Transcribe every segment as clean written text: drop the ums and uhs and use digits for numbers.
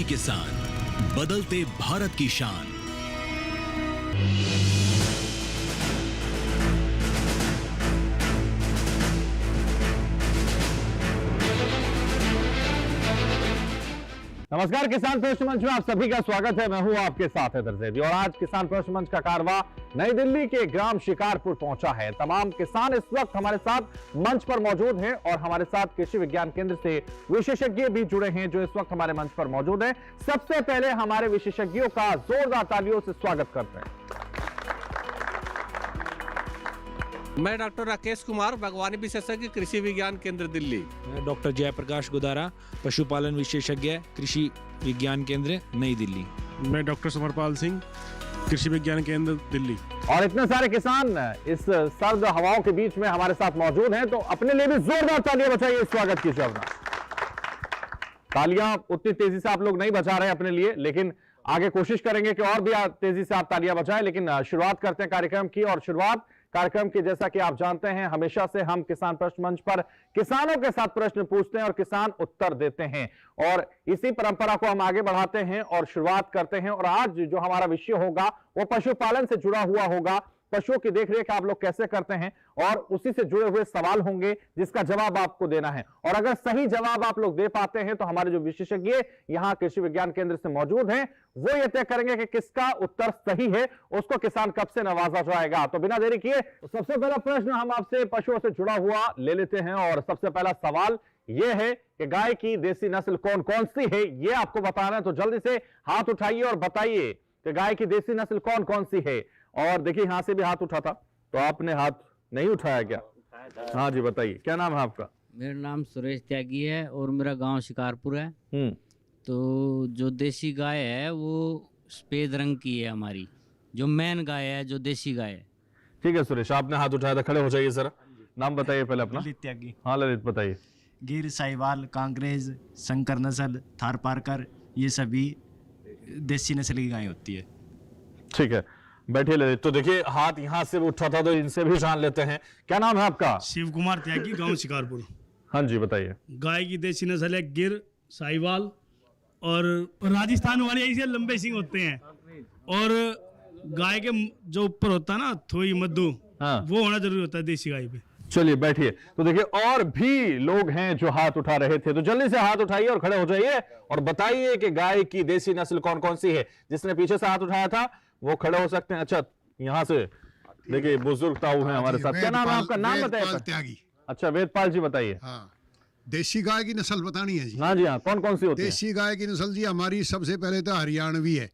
किसान, बदलते भारत की शान। नमस्कार, किसान प्रश्न मंच में आप सभी का स्वागत है। मैं हूं आपके साथ हैदर जैदी और आज किसान प्रश्न मंच का कारवां नई दिल्ली के ग्राम शिकारपुर पहुंचा है। तमाम किसान इस वक्त हमारे साथ मंच पर मौजूद हैं और हमारे साथ कृषि विज्ञान केंद्र से विशेषज्ञ भी जुड़े हैं जो इस वक्त हमारे मंच पर मौजूद हैं। सबसे पहले हमारे विशेषज्ञों का जोरदार तालियों से स्वागत करते हैं। मैं डॉक्टर राकेश कुमार, बागवानी विशेषज्ञ, कृषि विज्ञान केंद्र दिल्ली। मैं डॉक्टर जयप्रकाश गुदारा, पशुपालन विशेषज्ञ, कृषि विज्ञान केंद्र नई दिल्ली। मैं डॉक्टर समरपाल सिंह, कृषि विज्ञान केंद्र दिल्ली। और इतने सारे किसान इस सर्द हवाओं के बीच में हमारे साथ मौजूद हैं, तो अपने लिए भी जोरदार तालियां बजाइए, स्वागत कीजिए अपना। तालियां उतनी तेजी से आप लोग नहीं बजा रहे अपने लिए, लेकिन आगे कोशिश करेंगे कि और भी तेजी से आप तालियां बजाएं। लेकिन शुरुआत करते हैं कार्यक्रम की, और शुरुआत कार्यक्रम की जैसा कि आप जानते हैं हमेशा से हम किसान प्रश्न मंच पर किसानों के साथ प्रश्न पूछते हैं और किसान उत्तर देते हैं, और इसी परंपरा को हम आगे बढ़ाते हैं और शुरुआत करते हैं। और आज जो हमारा विषय होगा वो पशुपालन से जुड़ा हुआ होगा। पशुओं की देखरेख आप लोग कैसे करते हैं और उसी से जुड़े हुए सवाल होंगे जिसका जवाब आपको देना है। और अगर सही जवाब आप लोग दे पाते हैं तो हमारे जो विशेषज्ञ यहां कृषि विज्ञान केंद्र से मौजूद हैं वो ये तय करेंगे कि किसका उत्तर सही है, उसको किसान कब से नवाजा जाएगा। तो बिना देरी किए सबसे पहला प्रश्न हम आपसे पशुओं से जुड़ा हुआ ले लेते हैं, और सबसे पहला सवाल यह है कि गाय की देसी नस्ल कौन कौन सी है, यह आपको बताना है। तो जल्दी से हाथ उठाइए और बताइए कि गाय की देसी नस्ल कौन कौन सी है। और देखिए यहां से भी हाथ उठा था, तो आपने हाथ नहीं उठाया क्या? हाँ जी, बताइए क्या नाम है आपका? मेरा नाम सुरेश त्यागी है और मेरा गांव शिकारपुर है। तो जो देसी गाय है वो सफेद रंग की है हमारी, जो मेन गाय है, जो देसी गाय है। ठीक है सुरेश, आपने हाथ उठाया था, खड़े हो जाइए जरा। नाम बताइए पहले अपना। ललित त्यागी। हाँ ललित, बताइए। गिर, साहिवाल, कांग्रेज, शंकर नस्ल, थार पारकर, ये सभी देसी नस्ल की गाय होती है। ठीक है, बैठिए ललित। तो देखिए हाथ यहाँ से भी उठा था, तो इनसे भी जान लेते हैं। क्या नाम है आपका? शिव कुमार त्यागी, गांव शिकारपुर। हाँ जी, बताइए। गाय की देसी नस्ल है गिर, साहिवाल और राजस्थान वाले ऐसे लंबे सिंग होते हैं। और गाय के जो ऊपर होता है ना थोड़ी मद्दू, हाँ। वो होना जरूरी होता है देसी गाय पे। चलिए बैठिए। तो देखिए और भी लोग हैं जो हाथ उठा रहे थे, तो जल्दी से हाथ उठाइए और खड़े हो जाइए और बताइए कि गाय की देसी नस्ल कौन कौन सी है। जिसने पीछे से हाथ उठाया था वो खड़े हो सकते हैं। अच्छा, यहाँ से देखिए बुजुर्ग ताऊ हैं हमारे साथ। क्या नाम है आपका? नाम बताइए। त्यागी। अच्छा, वेदपाल जी बताइए। हाँ, देसी गाय की नस्ल बतानी है जी। हाँ जी, हाँ, कौन कौन सी होती है? देसी गाय की नस्ल जी हमारी सबसे पहले तो हरियाणवी है।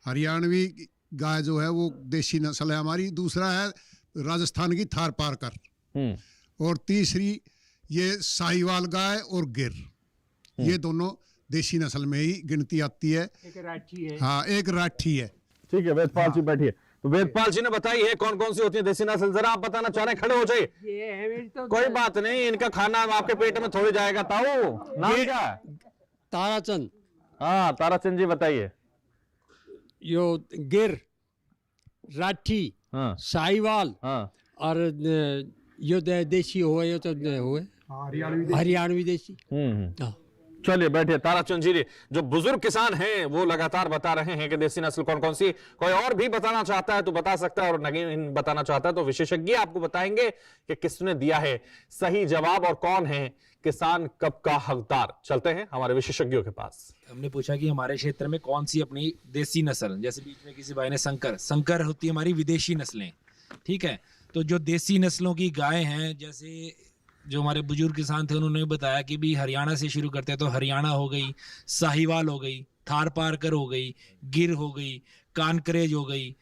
हरियाणवी गाय जो है वो देसी नस्ल है हमारी। दूसरा है राजस्थान की थार पारकर, और तीसरी ये साहिवाल गाय और गिर, ये दोनों देसी नस्ल में ही गिनती आती है। एक राठी है। हाँ, एक राठी है। ठीक है, वेदपाल जी बैठिए। तो वेदपाल जी ने बताई है कौन कौन सी होती है देसी नस्ल, जरा आप बताना चाह रहे हैं, खड़े हो जाइए। कोई बात नहीं, इनका खाना आपके पेट में थोड़ी जाएगा। ताऊ, नाम क्या है? ताराचंद। हाँ, ताराचंद जी बताइए। यो गिर, राठी, हाँ, साहिवाल, हाँ, और यो देसी हुए, यो तो हुए हरियाणवी देसी। हाँ। चलिए बैठिए। ताराचंद जी जो बुजुर्ग किसान हैं वो लगातार बता रहे हैं कि देसी नस्ल कौन कौन सी। कोई और भी बताना चाहता है तो बता सकता है, और नहीं बताना चाहता है तो विशेषज्ञ आपको बताएंगे कि किसने दिया है सही जवाब और कौन है किसान कब का हकदार। चलते हैं हमारे विशेषज्ञों के पास। हमने पूछा कि हमारे क्षेत्र में कौन सी अपनी देसी नस्ल, जैसे बीच में किसी भाई ने संकर होती है हमारी विदेशी नस्लें। ठीक है, तो जो देसी नस्लों की गाय हैं, जैसे जो हमारे बुजुर्ग किसान थे उन्होंने बताया कि भी हरियाणा से शुरू करते हैं, तो हरियाणा हो गई, साहिवाल हो गई, थार पारकर हो गई, गिर हो गई, कानकरेज हो गई।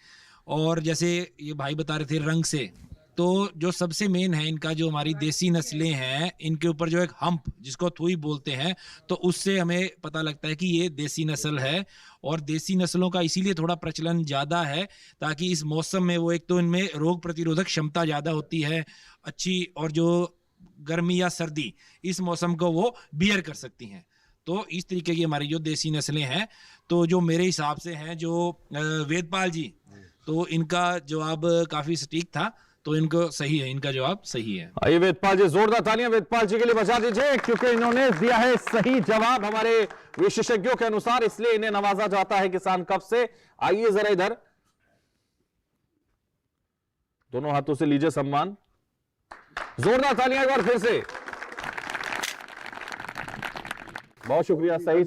और जैसे ये भाई बता रहे थे रंग से, तो जो सबसे मेन है इनका जो हमारी देसी नस्लें हैं, इनके ऊपर जो एक हम्प जिसको थुई बोलते हैं, तो उससे हमें पता लगता है कि ये देसी नस्ल है। और देसी नस्लों का इसीलिए थोड़ा प्रचलन ज़्यादा है ताकि इस मौसम में वो, एक तो इनमें रोग प्रतिरोधक क्षमता ज़्यादा होती है अच्छी, और जो गर्मी या सर्दी इस मौसम को वो बियर कर सकती हैं। तो इस तरीके की हमारी जो देसी नस्लें हैं, तो जो मेरे हिसाब से हैं जो वेदपाल जी, तो इनका जवाब काफ़ी सटीक था, तो इनको सही है, इनका जवाब सही है। आइए वेदपाल जी, जोरदार तालियां वेदपाल जी के लिए बजा दीजिए, क्योंकि इन्होंने दिया है सही जवाब। हमारे विशेषज्ञों के अनुसार, इसलिए इन्हें नवाजा जाता है किसान कप से। आइए जरा इधर, दोनों हाथों से लीजिए सम्मान, जोरदार तालियां एक बार फिर से। बहुत शुक्रिया, सही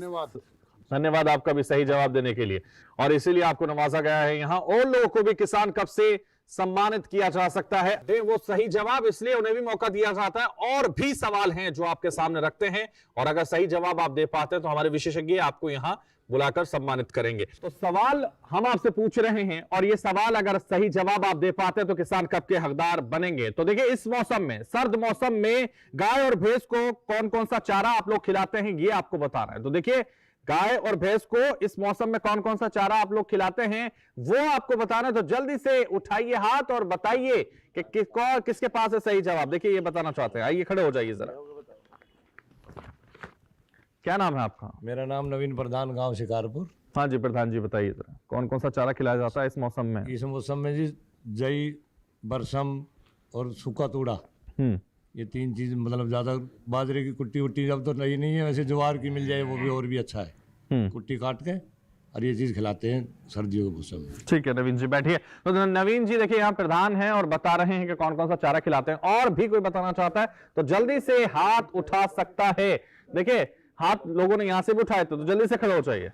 धन्यवाद आपका भी सही जवाब देने के लिए, और इसीलिए आपको नवाजा गया है। यहां और लोगों को भी किसान कप से सम्मानित किया जा सकता है। दे वो सही जवाब, इसलिए उन्हें भी मौका दिया जाता है। और भी सवाल हैं जो आपके सामने रखते हैं, और अगर सही जवाब आप दे पाते हैं तो हमारे विशेषज्ञ आपको यहां बुलाकर सम्मानित करेंगे। तो सवाल हम आपसे पूछ रहे हैं, और ये सवाल अगर सही जवाब आप दे पाते हैं तो किसान कप के हकदार बनेंगे। तो देखिए, इस मौसम में, सर्द मौसम में गाय और भैंस को कौन कौन सा चारा आप लोग खिलाते हैं, ये आपको बता रहे हैं। तो देखिए, गाय और भैंस को इस मौसम में कौन कौन सा चारा आप लोग खिलाते हैं वो आपको बताना है। तो जल्दी से उठाइए हाथ और बताइए कि किसके पास है सही जवाब। देखिए, ये बताना चाहते हैं, आइए खड़े हो जाइए जरा। क्या नाम है आपका? मेरा नाम नवीन प्रधान, गांव शिकारपुर। हाँ जी प्रधान जी, बताइए जरा, कौन कौन सा चारा खिलाया जाता है इस मौसम में? इस मौसम में जी जई, बरसम और सूखा तूड़ा, ये तीन चीज, मतलब ज्यादा बाजरे की कुट्टी वुट्टी जब तो नहीं है, वैसे ज्वार की मिल जाए वो भी और भी अच्छा है, कुट्टी काट के, और ये चीज खिलाते हैं सर्दियों के मौसम में। ठीक है नवीन जी, बैठिए। तो नवीन जी देखिए, यहाँ प्रधान हैं और बता रहे हैं कि कौन कौन सा चारा खिलाते हैं। और भी कोई बताना चाहता है तो जल्दी से हाथ उठा सकता है। देखिए, हाथ लोगों ने यहां से भी उठाए, तो जल्दी से खड़े हो जाइए।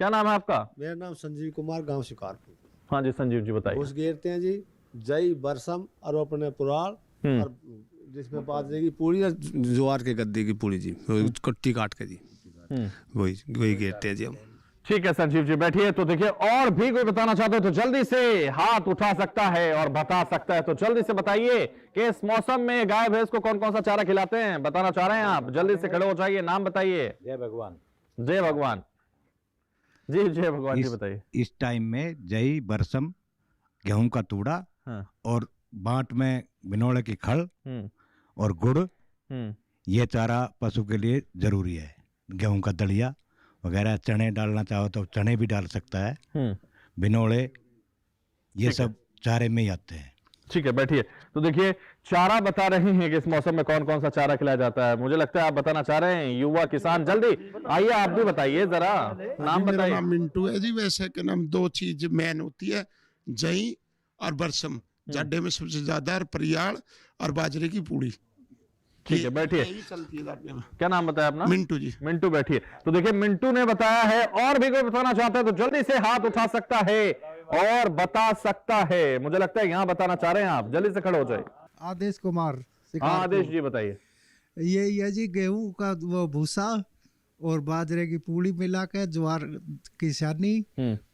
क्या नाम है आपका? मेरा नाम संजीव कुमार, गांव शिकारपुर। हाँ जी संजीव जी, बताइए। घुस घेरते हैं जी, जई, बरसम और अपने पुराल, और जिसमें बाजरे की पूरी और ज्वार के गद्दे की पूरी जी, कुट्टी काट के जी, वही घेरते हैं जी हम। ठीक है संजीव जी, बैठिए। तो देखिए, और भी कोई बताना चाहते हो तो जल्दी से हाथ उठा सकता है और बता सकता है। तो जल्दी से बताइए कि इस मौसम में गाय भैंस को कौन कौन सा चारा खिलाते हैं, बताना चाह रहे हैं आप? जल्दी से खड़े हो जाइए, नाम बताइए। जय भगवान। जय भगवान जी, जय भगवान जी, बताइए। इस टाइम में जई, बरसम, गेहूं का तूड़ा, और बांट में बिनोड़े की खल और गुड़, ये चारा पशु के लिए जरूरी है। गेहूं का दलिया वगैरह, चने डालना चाहो तो चने भी डाल सकता है, बिनोड़े, ये सब चारे में ही आते हैं। ठीक है, बैठिए। तो देखिए, चारा बता रहे हैं कि इस मौसम में कौन कौन सा चारा खिलाया जाता है। मुझे लगता है आप बताना चाह रहे हैं, युवा किसान। जल्दी आइए, आप भी बताइए जरा, नाम बताइए। मेरा नाम मिंटू है जी। वैसे के नाम दो चीज मेन होती है, जई और बरसम, जाडे में सबसे ज्यादा, परियाल और बाजरे की पूड़ी। ठीक है, बैठिए। क्या नाम बताया अपना? मिंटू जी। मिंटू, बैठिए। तो देखिए, मिंटू ने बताया है। और भी कोई बताना चाहता है तो जल्दी से हाथ उठा सकता है और बता सकता है। मुझे लगता है यहाँ बताना चाह रहे हैं आप, जल्दी से खड़े हो जाए। आदेश कुमार। हाँ आदेश जी, बताइए। ये जी, गेहूं का वो भूसा और बाजरे की पूड़ी मिला के, ज्वार की छानी,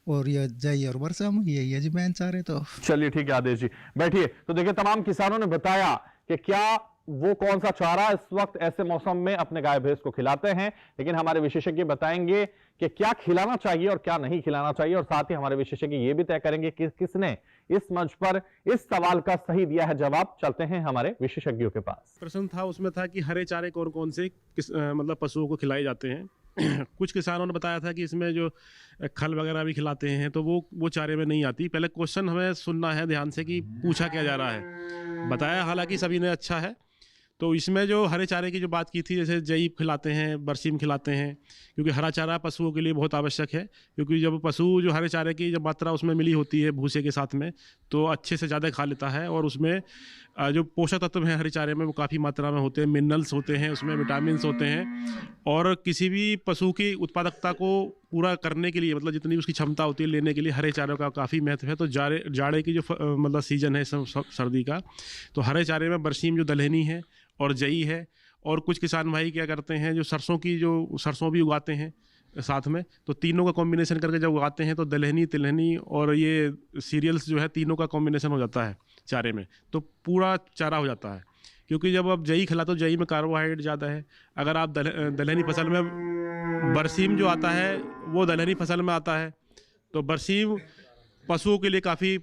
और ये जई और बरसम, ये जी मेन चारे। तो चलिए ठीक है आदेश जी, बैठिए। तो देखिए, तमाम किसानों ने बताया कि क्या वो कौन सा चारा इस वक्त ऐसे मौसम में अपने गाय भैंस को खिलाते हैं, लेकिन हमारे विशेषज्ञ बताएंगे कि क्या खिलाना चाहिए और क्या नहीं खिलाना चाहिए। और साथ ही हमारे विशेषज्ञ ये भी तय करेंगे कि किसने इस मंच पर इस सवाल का सही दिया है जवाब। चलते हैं हमारे विशेषज्ञों के पास। प्रश्न था, उसमें था कि हरे चारे कौन कौन से मतलब पशुओं को खिलाए जाते हैं। कुछ किसानों ने बताया था कि इसमें जो खल वगैरह भी खिलाते हैं, तो वो चारे में नहीं आती। पहले क्वेश्चन हमें सुनना है ध्यान से कि पूछा क्या जा रहा है। बताया हालांकि सभी ने अच्छा है। तो इसमें जो हरे चारे की जो बात की थी, जैसे जई खिलाते हैं, बरसीम खिलाते हैं, क्योंकि हरा चारा पशुओं के लिए बहुत आवश्यक है। क्योंकि जब पशु जो हरे चारे की जब मात्रा उसमें मिली होती है भूसे के साथ में, तो अच्छे से ज़्यादा खा लेता है, और उसमें जो पोषक तत्व हैं हरे चारे में वो काफ़ी मात्रा में होते हैं, मिनरल्स होते हैं, उसमें विटामिन्स होते हैं। और किसी भी पशु की उत्पादकता को पूरा करने के लिए, मतलब जितनी उसकी क्षमता होती है लेने के लिए, हरे चारों का काफ़ी महत्व है। तो जाड़े की जो मतलब सीजन है सर्दी का, तो हरे चारे में बरसीम जो दलहनी है और जई है। और कुछ किसान भाई क्या करते हैं, जो सरसों भी उगाते हैं साथ में, तो तीनों का कॉम्बिनेशन करके जब उगाते हैं तो दलहनी, तिलहनी और ये सीरियल्स जो है, तीनों का कॉम्बिनेशन हो जाता है चारे में, तो पूरा चारा हो जाता है। क्योंकि जब आप जई खिलाते हो, जई में कार्बोहाइड्रेट ज़्यादा है। अगर आप दलहनी फसल में, बरसीम जो आता है वो दलहनी फसल में आता है, तो बरसीम पशुओं के लिए काफ़ी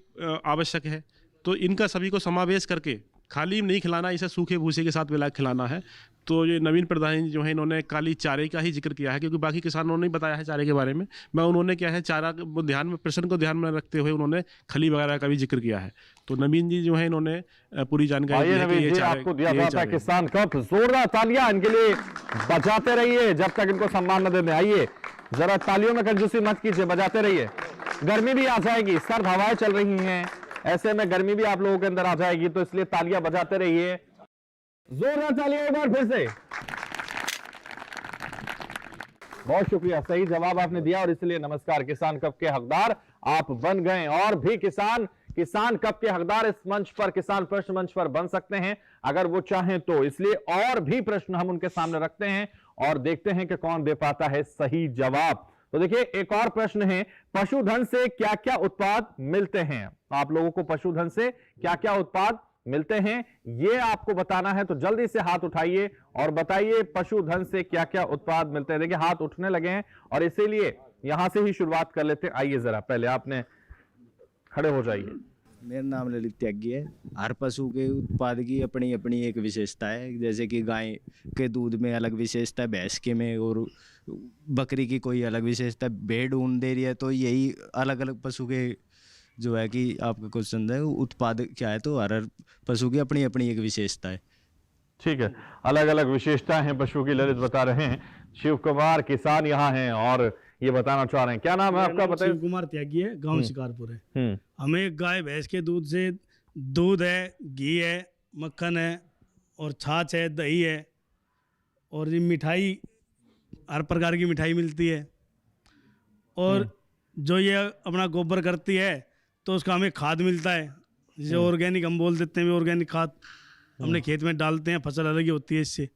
आवश्यक है। तो इनका सभी को समावेश करके खाली नहीं खिलाना, इसे सूखे भूसे के साथ मिला खिलाना है। तो ये नवीन प्रधान जो है इन्होंने खाली चारे का ही जिक्र किया है, क्योंकि बाकी किसानों ने बताया है चारे के बारे में। मैं उन्होंने क्या है चारा को ध्यान में, प्रश्न को ध्यान में रखते हुए उन्होंने खली वगैरह का भी जिक्र किया है। तो नवीन जी जो है इन्होंने पूरी जानकारी दी है कि ये चारे, आपको दिया जाता है किसान कप। जोरदार तालियां इनके लिए बजाते रहिए जब तक इनको सम्मान न देने। आइए जरा तालियों में कंजूसी मत कीजिए, बजाते रहिए। गर्मी भी आ जाएगी, सर्द हवाएं चल रही हैं, ऐसे में गर्मी भी आप लोगों के अंदर आ जाएगी, तो इसलिए तालियां बजाते रहिए। जोरदार तालियां एक बार फिर से। बहुत शुक्रिया, सही जवाब आपने दिया और इसलिए नमस्कार। किसान कप के हकदार आप बन गए। और भी किसान कप के हकदार इस मंच पर, किसान प्रश्न मंच पर बन सकते हैं अगर वो चाहें तो। इसलिए और भी प्रश्न हम उनके सामने रखते हैं और देखते हैं कि कौन दे पाता है सही जवाब। तो देखिए एक और प्रश्न है, पशुधन से क्या क्या उत्पाद मिलते हैं? आप लोगों को पशुधन से क्या क्या उत्पाद मिलते हैं ये आपको बताना है, तो जल्दी से हाथ उठाइए और बताइए पशुधन से क्या क्या उत्पाद मिलते हैं। देखिए हाथ उठने लगे हैं और इसीलिए यहां से ही शुरुआत कर लेते हैं। आइए जरा पहले आपने खड़े हो जाइए। मेरा नाम ललित त्यागी है। हर पशु के उत्पाद की अपनी अपनी एक विशेषता है, जैसे कि गाय के दूध में अलग विशेषता है, भैंस के में, और बकरी की कोई अलग विशेषता है, भेड़ ऊन दे रही है। तो यही अलग अलग पशु के जो है कि आपका क्वेश्चन है उत्पाद क्या है, तो हर पशु की अपनी अपनी एक विशेषता है। ठीक है, अलग अलग विशेषताएं हैं पशु की, ललित बता रहे हैं। शिव कुमार किसान यहाँ हैं और ये बताना चाह रहे हैं। क्या नाम है आपका बताइए? शिव कुमार त्यागी है, गांव शिकारपुर है। हमें गाय भैंस के दूध से दूध है, घी है, मक्खन है और छाछ है, दही है और ये मिठाई, हर प्रकार की मिठाई मिलती है। और जो ये अपना गोबर करती है तो उसका हमें खाद मिलता है, जिसे ऑर्गेनिक हम बोल देते हैं। ऑर्गेनिक खाद हमने खेत में डालते हैं, फसल अलग ही होती है इससे,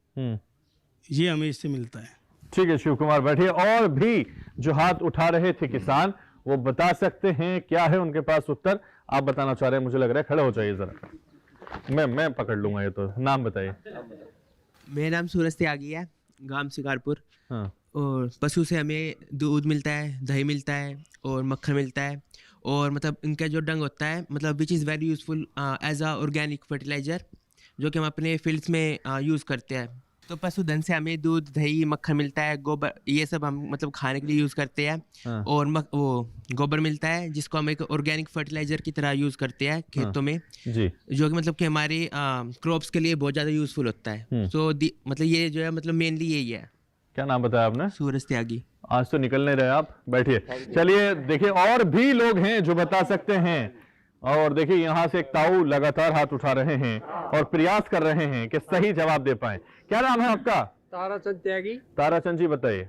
ये हमें इससे मिलता है। ठीक है शिव कुमार बैठिए। और भी जो हाथ उठा रहे थे किसान वो बता सकते हैं क्या है उनके पास उत्तर। आप बताना चाह रहे हैं, मुझे लग रहा है। खड़े हो जाइए जरा, मैं पकड़ लूंगा ये तो। नाम बताइए। मेरा नाम सूरज त्यागी है, गांव शिकारपुर। और पशु से हमें दूध मिलता है, दही मिलता है और मक्खन मिलता है। और मतलब इनका जो डंग होता है, मतलब which is very useful as a organic fertiliser, जो कि हम अपने फील्ड्स में यूज़ करते हैं। तो पशुधन से हमें दूध, दही, मक्खन मिलता है, गोबर, ये सब हम मतलब खाने के लिए यूज़ करते हैं। और वो गोबर मिलता है जिसको हम एक ऑर्गेनिक फर्टिलाइज़र की तरह यूज़ करते हैं खेतों में जी, जो कि मतलब कि हमारे क्रॉप्स के लिए बहुत ज़्यादा यूज़फुल होता है। सो मतलब ये जो है मतलब मेनली यही है। क्या नाम बताया आपने? सूरज त्यागी। आज तो निकल नहीं रहे आप, बैठिए। चलिए देखिए और भी लोग हैं जो बता सकते हैं। और देखिए यहाँ से एक ताऊ लगातार हाथ उठा रहे हैं और प्रयास कर रहे हैं कि सही जवाब दे पाए। क्या नाम है आपका? ताराचंद त्यागी। ताराचंद जी बताइए।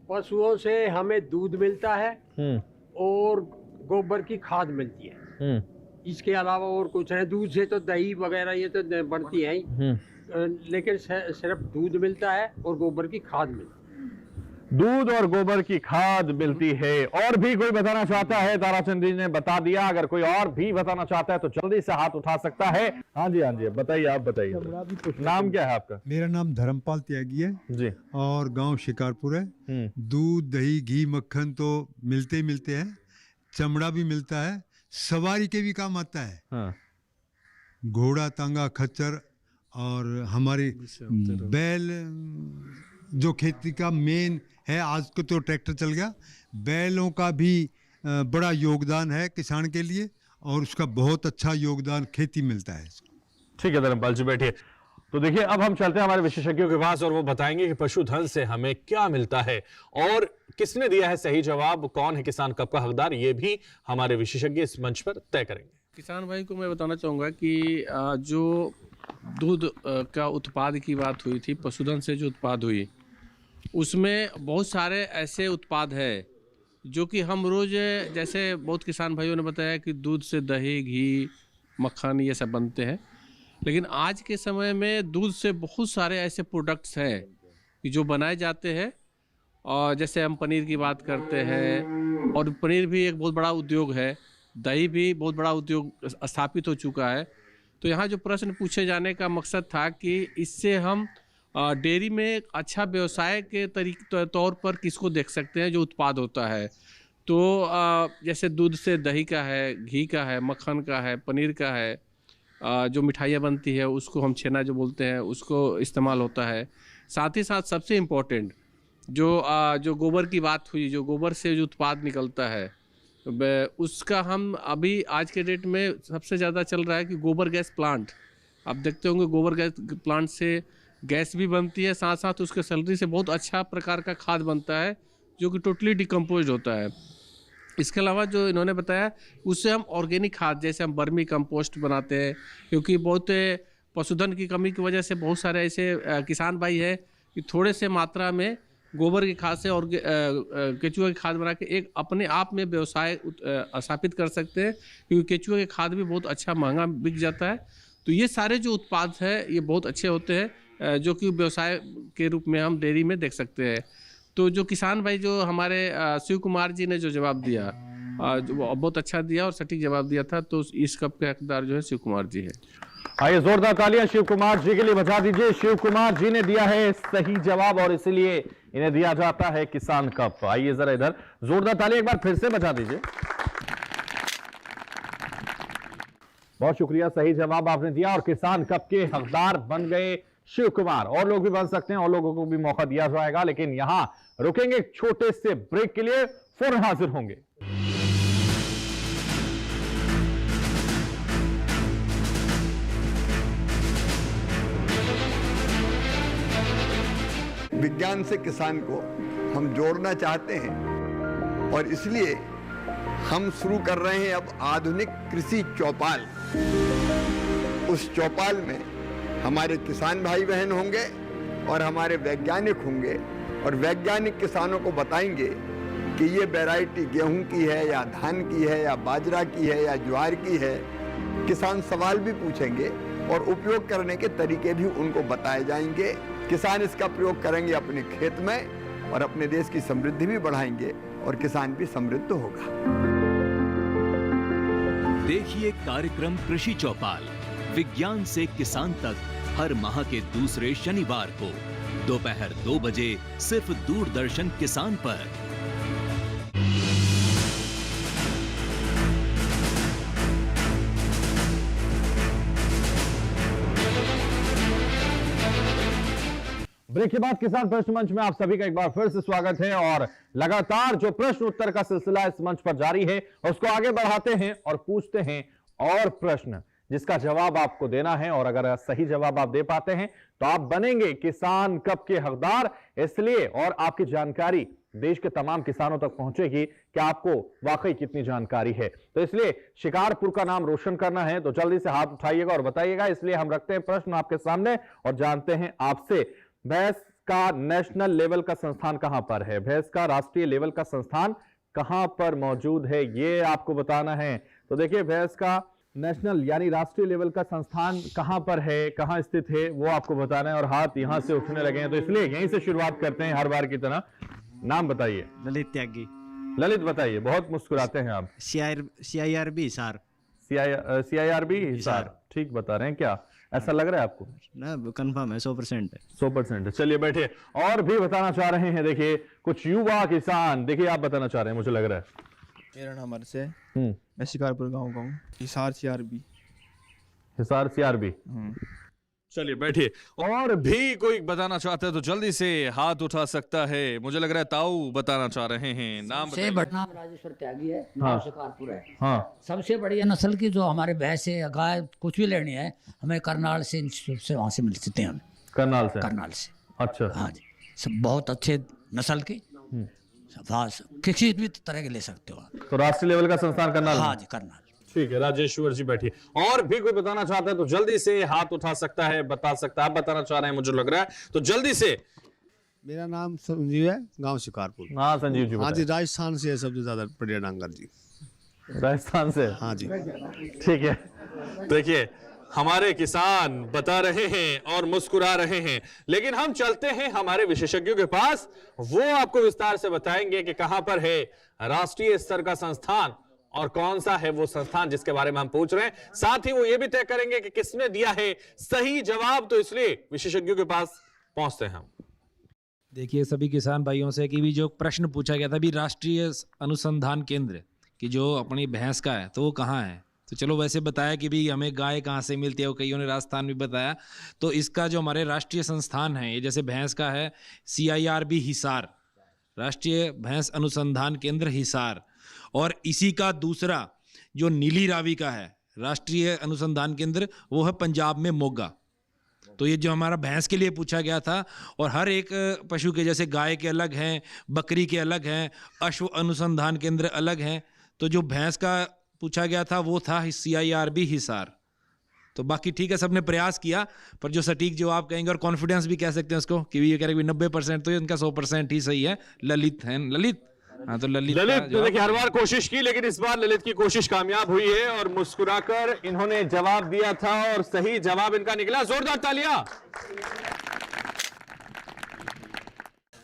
पशुओं से हमें दूध मिलता है और गोबर की खाद मिलती है। इसके अलावा और कुछ है। दूध से तो दही वगैरह ये तो बनती है ही, लेकिन सिर्फ दूध मिलता है और गोबर की खाद मिलती है। दूध और गोबर की खाद मिलती है। और भी कोई बताना चाहता है? ताराचंद जी ने बता दिया। अगर कोई और भी बताना चाहता है तो जल्दी से हाथ उठा सकता है। हाँ जी बताइए, आप बताइए। नाम क्या है आपका? मेरा नाम धर्मपाल त्यागी है जी, और गांव शिकारपुर है। दूध, दही, घी, मक्खन तो मिलते ही मिलते हैं, चमड़ा भी मिलता है, सवारी के भी काम आता है। घोड़ा, तांगा, खच्चर और हमारे बैल, जो खेती का मेन है। आज को तो ट्रैक्टर चल गया, बैलों का भी बड़ा योगदान है किसान के लिए और उसका बहुत अच्छा योगदान खेती मिलता है। ठीक है धर्मपाल जी बैठिए। तो देखिए अब हम चलते हैं हमारे विशेषज्ञों के पास और वो बताएंगे कि पशुधन से हमें क्या मिलता है और किसने दिया है सही जवाब, कौन है किसान कप का हकदार, ये भी हमारे विशेषज्ञ इस मंच पर तय करेंगे। किसान भाई को मैं बताना चाहूँगा कि जो दूध का उत्पाद की बात हुई थी, पशुधन से जो उत्पाद हुई, उसमें बहुत सारे ऐसे उत्पाद है जो कि हम रोज़, जैसे बहुत किसान भाइयों ने बताया कि दूध से दही, घी, मक्खन ये सब बनते हैं। लेकिन आज के समय में दूध से बहुत सारे ऐसे प्रोडक्ट्स हैं जो बनाए जाते हैं। और जैसे हम पनीर की बात करते हैं, और पनीर भी एक बहुत बड़ा उद्योग है, दही भी बहुत बड़ा उद्योग स्थापित हो चुका है। तो यहाँ जो प्रश्न पूछे जाने का मकसद था कि इससे हम डेयरी में एक अच्छा व्यवसाय के तौर पर किसको देख सकते हैं जो उत्पाद होता है। तो जैसे दूध से दही का है, घी का है, मक्खन का है, पनीर का है, जो मिठाइयाँ बनती है उसको हम छेना जो बोलते हैं उसको इस्तेमाल होता है। साथ ही साथ सबसे इम्पोर्टेंट जो गोबर की बात हुई, जो गोबर से जो उत्पाद निकलता है उसका हम अभी आज के डेट में सबसे ज़्यादा चल रहा है कि गोबर गैस प्लांट। आप देखते होंगे गोबर गैस प्लांट से गैस भी बनती है, साथ साथ उसके सैलरी से बहुत अच्छा प्रकार का खाद बनता है जो कि टोटली डिकम्पोज होता है। इसके अलावा जो इन्होंने बताया उससे हम ऑर्गेनिक खाद जैसे हम वर्मी कंपोस्ट बनाते हैं, क्योंकि बहुत पशुधन की कमी की वजह से बहुत सारे ऐसे किसान भाई है कि थोड़े से मात्रा में गोबर की खाद से और केचुआ की खाद बना के एक अपने आप में व्यवसाय स्थापित कर सकते हैं, क्योंकि केचुआ की खाद भी बहुत अच्छा महंगा बिक जाता है। तो ये सारे जो उत्पाद है ये बहुत अच्छे होते हैं जो कि व्यवसाय के रूप में हम डेयरी में देख सकते हैं। तो जो किसान भाई जो हमारे शिव कुमार जी ने जो जवाब दिया बहुत अच्छा दिया और सटीक जवाब दिया था, तो इस कप के हकदार जो है शिव कुमार जी है। आइए जोरदार तालियां शिव कुमार जी के लिए बजा दीजिए। शिव कुमार जी ने दिया है सही जवाब और इसीलिए इन्हें दिया जाता है किसान कप। आइए जरा इधर जोरदार तालियां एक बार फिर से बजा दीजिए। बहुत शुक्रिया, सही जवाब आपने दिया और किसान कप के हकदार बन गए शिव कुमार। और लोग भी बन सकते हैं और लोगों को भी मौका दिया जाएगा, लेकिन यहां रुकेंगे छोटे से ब्रेक के लिए, फौरन हाजिर होंगे। विज्ञान से किसान को हम जोड़ना चाहते हैं और इसलिए हम शुरू कर रहे हैं अब आधुनिक कृषि चौपाल। उस चौपाल में हमारे किसान भाई बहन होंगे और हमारे वैज्ञानिक होंगे और वैज्ञानिक किसानों को बताएंगे कि ये वैरायटी गेहूं की है या धान की है या बाजरा की है या ज्वार की है। किसान सवाल भी पूछेंगे और उपयोग करने के तरीके भी उनको बताए जाएंगे। किसान इसका प्रयोग करेंगे अपने खेत में और अपने देश की समृद्धि भी बढ़ाएंगे और किसान भी समृद्ध होगा। देखिए कार्यक्रम कृषि चौपाल, विज्ञान से किसान तक, हर माह के दूसरे शनिवार को दोपहर 2 बजे सिर्फ दूरदर्शन किसान पर। ब्रेक के बाद किसान प्रश्न मंच में आप सभी का एक बार फिर से स्वागत है और लगातार जो प्रश्न उत्तर का सिलसिला इस मंच पर जारी है उसको आगे बढ़ाते हैं और पूछते हैं और प्रश्न जिसका जवाब आपको देना है, और अगर सही जवाब आप दे पाते हैं तो आप बनेंगे किसान कप के हकदार। इसलिए और आपकी जानकारी देश के तमाम किसानों तक पहुंचेगी कि आपको वाकई कितनी जानकारी है। तो इसलिए शिकारपुर का नाम रोशन करना है तो जल्दी से हाथ उठाइएगा और बताइएगा। इसलिए हम रखते हैं प्रश्न आपके सामने और जानते हैं आपसे, भैंस का नेशनल लेवल का संस्थान कहां पर है? भैंस का राष्ट्रीय लेवल का संस्थान कहां पर मौजूद है, ये आपको बताना है। तो देखिए भैंस का नेशनल यानी राष्ट्रीय लेवल का संस्थान कहां पर है, कहां स्थित है, वो आपको बताना है। और हाथ यहां से उठने लगे हैं तो इसलिए यहीं से शुरुआत करते हैं हर बार की तरह। नाम बताइए। ललित त्यागी। ललित बताइए, बहुत मुस्कुराते हैं आप। CIRB हिसार। CIRB हिसार, ठीक बता रहे हैं क्या? ऐसा लग रहा है आपको? ना कंफर्म है, 100% है। 100% है। चलिए बैठिए। और भी बताना चाह रहे हैं, देखिए कुछ युवा किसान, देखिए आप बताना चाह रहे हैं, मुझे लग रहा है। मेरा नाम हर्ष है, मैं शिकारपुर गाँव का हूँ। हिसार CRB। हिसार CRB। चलिए बैठिए। और भी कोई बताना चाहता है तो जल्दी से हाथ उठा सकता है। मुझे लग रहा है ताऊ बताना चाह रहे हैं। नाम सबसे नाम राजेश्वर त्यागी है, हाँ। शिकारपुर है। हाँ। सबसे बढ़िया नस्ल की जो हमारे भैंस है, गाय कुछ भी लेनी है हमें करनाल से इंस्टीट्यूट से वहाँ से मिल सकते हैं। करनाल से? करनाल से। अच्छा। हाँ जी, सब बहुत अच्छे नस्ल के, किसी भी तरह के ले सकते हो। तो राष्ट्रीय लेवल का संस्थान करनाल? हाँ जी, करनाल। ठीक है राजेश्वर जी बैठिए। और भी कोई बताना चाहता है तो जल्दी से हाथ उठा सकता है, बता सकता है। आप बताना चाह रहे हैं मुझे लग रहा है, तो जल्दी से। मेरा नाम संजीव है, गांव शिकारपुर। हाँ संजीव जी। हाँ जी, राजस्थान से है सबसे ज्यादा प्रिया डांगर जी। राजस्थान से? हाँ जी। ठीक है, देखिए हमारे किसान बता रहे हैं और मुस्कुरा रहे हैं, लेकिन हम चलते हैं हमारे विशेषज्ञों के पास। वो आपको विस्तार से बताएंगे कि कहां पर है राष्ट्रीय स्तर का संस्थान और कौन सा है वो संस्थान जिसके बारे में हम पूछ रहे हैं। साथ ही वो ये भी तय करेंगे कि किसने दिया है सही जवाब। तो इसलिए विशेषज्ञों के पास पहुंचते हैं हम। देखिए सभी किसान भाइयों से कि भी जो प्रश्न पूछा गया था भी राष्ट्रीय अनुसंधान केंद्र की जो अपनी भैंस का है तो वो कहाँ है, तो चलो वैसे बताया कि भी हमें गाय कहाँ से मिलती है, वो कईयों ने राजस्थान भी बताया। तो इसका जो हमारे राष्ट्रीय संस्थान है, ये जैसे भैंस का है CIRB हिसार, राष्ट्रीय भैंस अनुसंधान केंद्र हिसार, और इसी का दूसरा जो नीली रावी का है राष्ट्रीय अनुसंधान केंद्र, वो है पंजाब में मोगा। तो ये जो हमारा भैंस के लिए पूछा गया था, और हर एक पशु के जैसे गाय के अलग हैं, बकरी के अलग हैं, अश्व अनुसंधान केंद्र अलग हैं, तो जो भैंस का पूछा गया था वो था CIRB हिसार। तो बाकी ठीक है, सबने प्रयास किया, पर जो सटीक जो आप कहेंगे और कॉन्फिडेंस भी कह सकते हैं उसको कि ये कह रहे 90% तो इनका 100% ही सही है। ललित है, ललित, हाँ तो ललित तो देखिए हर बार कोशिश की, लेकिन इस बार ललित की कोशिश कामयाब हुई है और मुस्कुराकर इन्होंने जवाब दिया था और सही जवाब इनका निकला। जोरदार तालियां।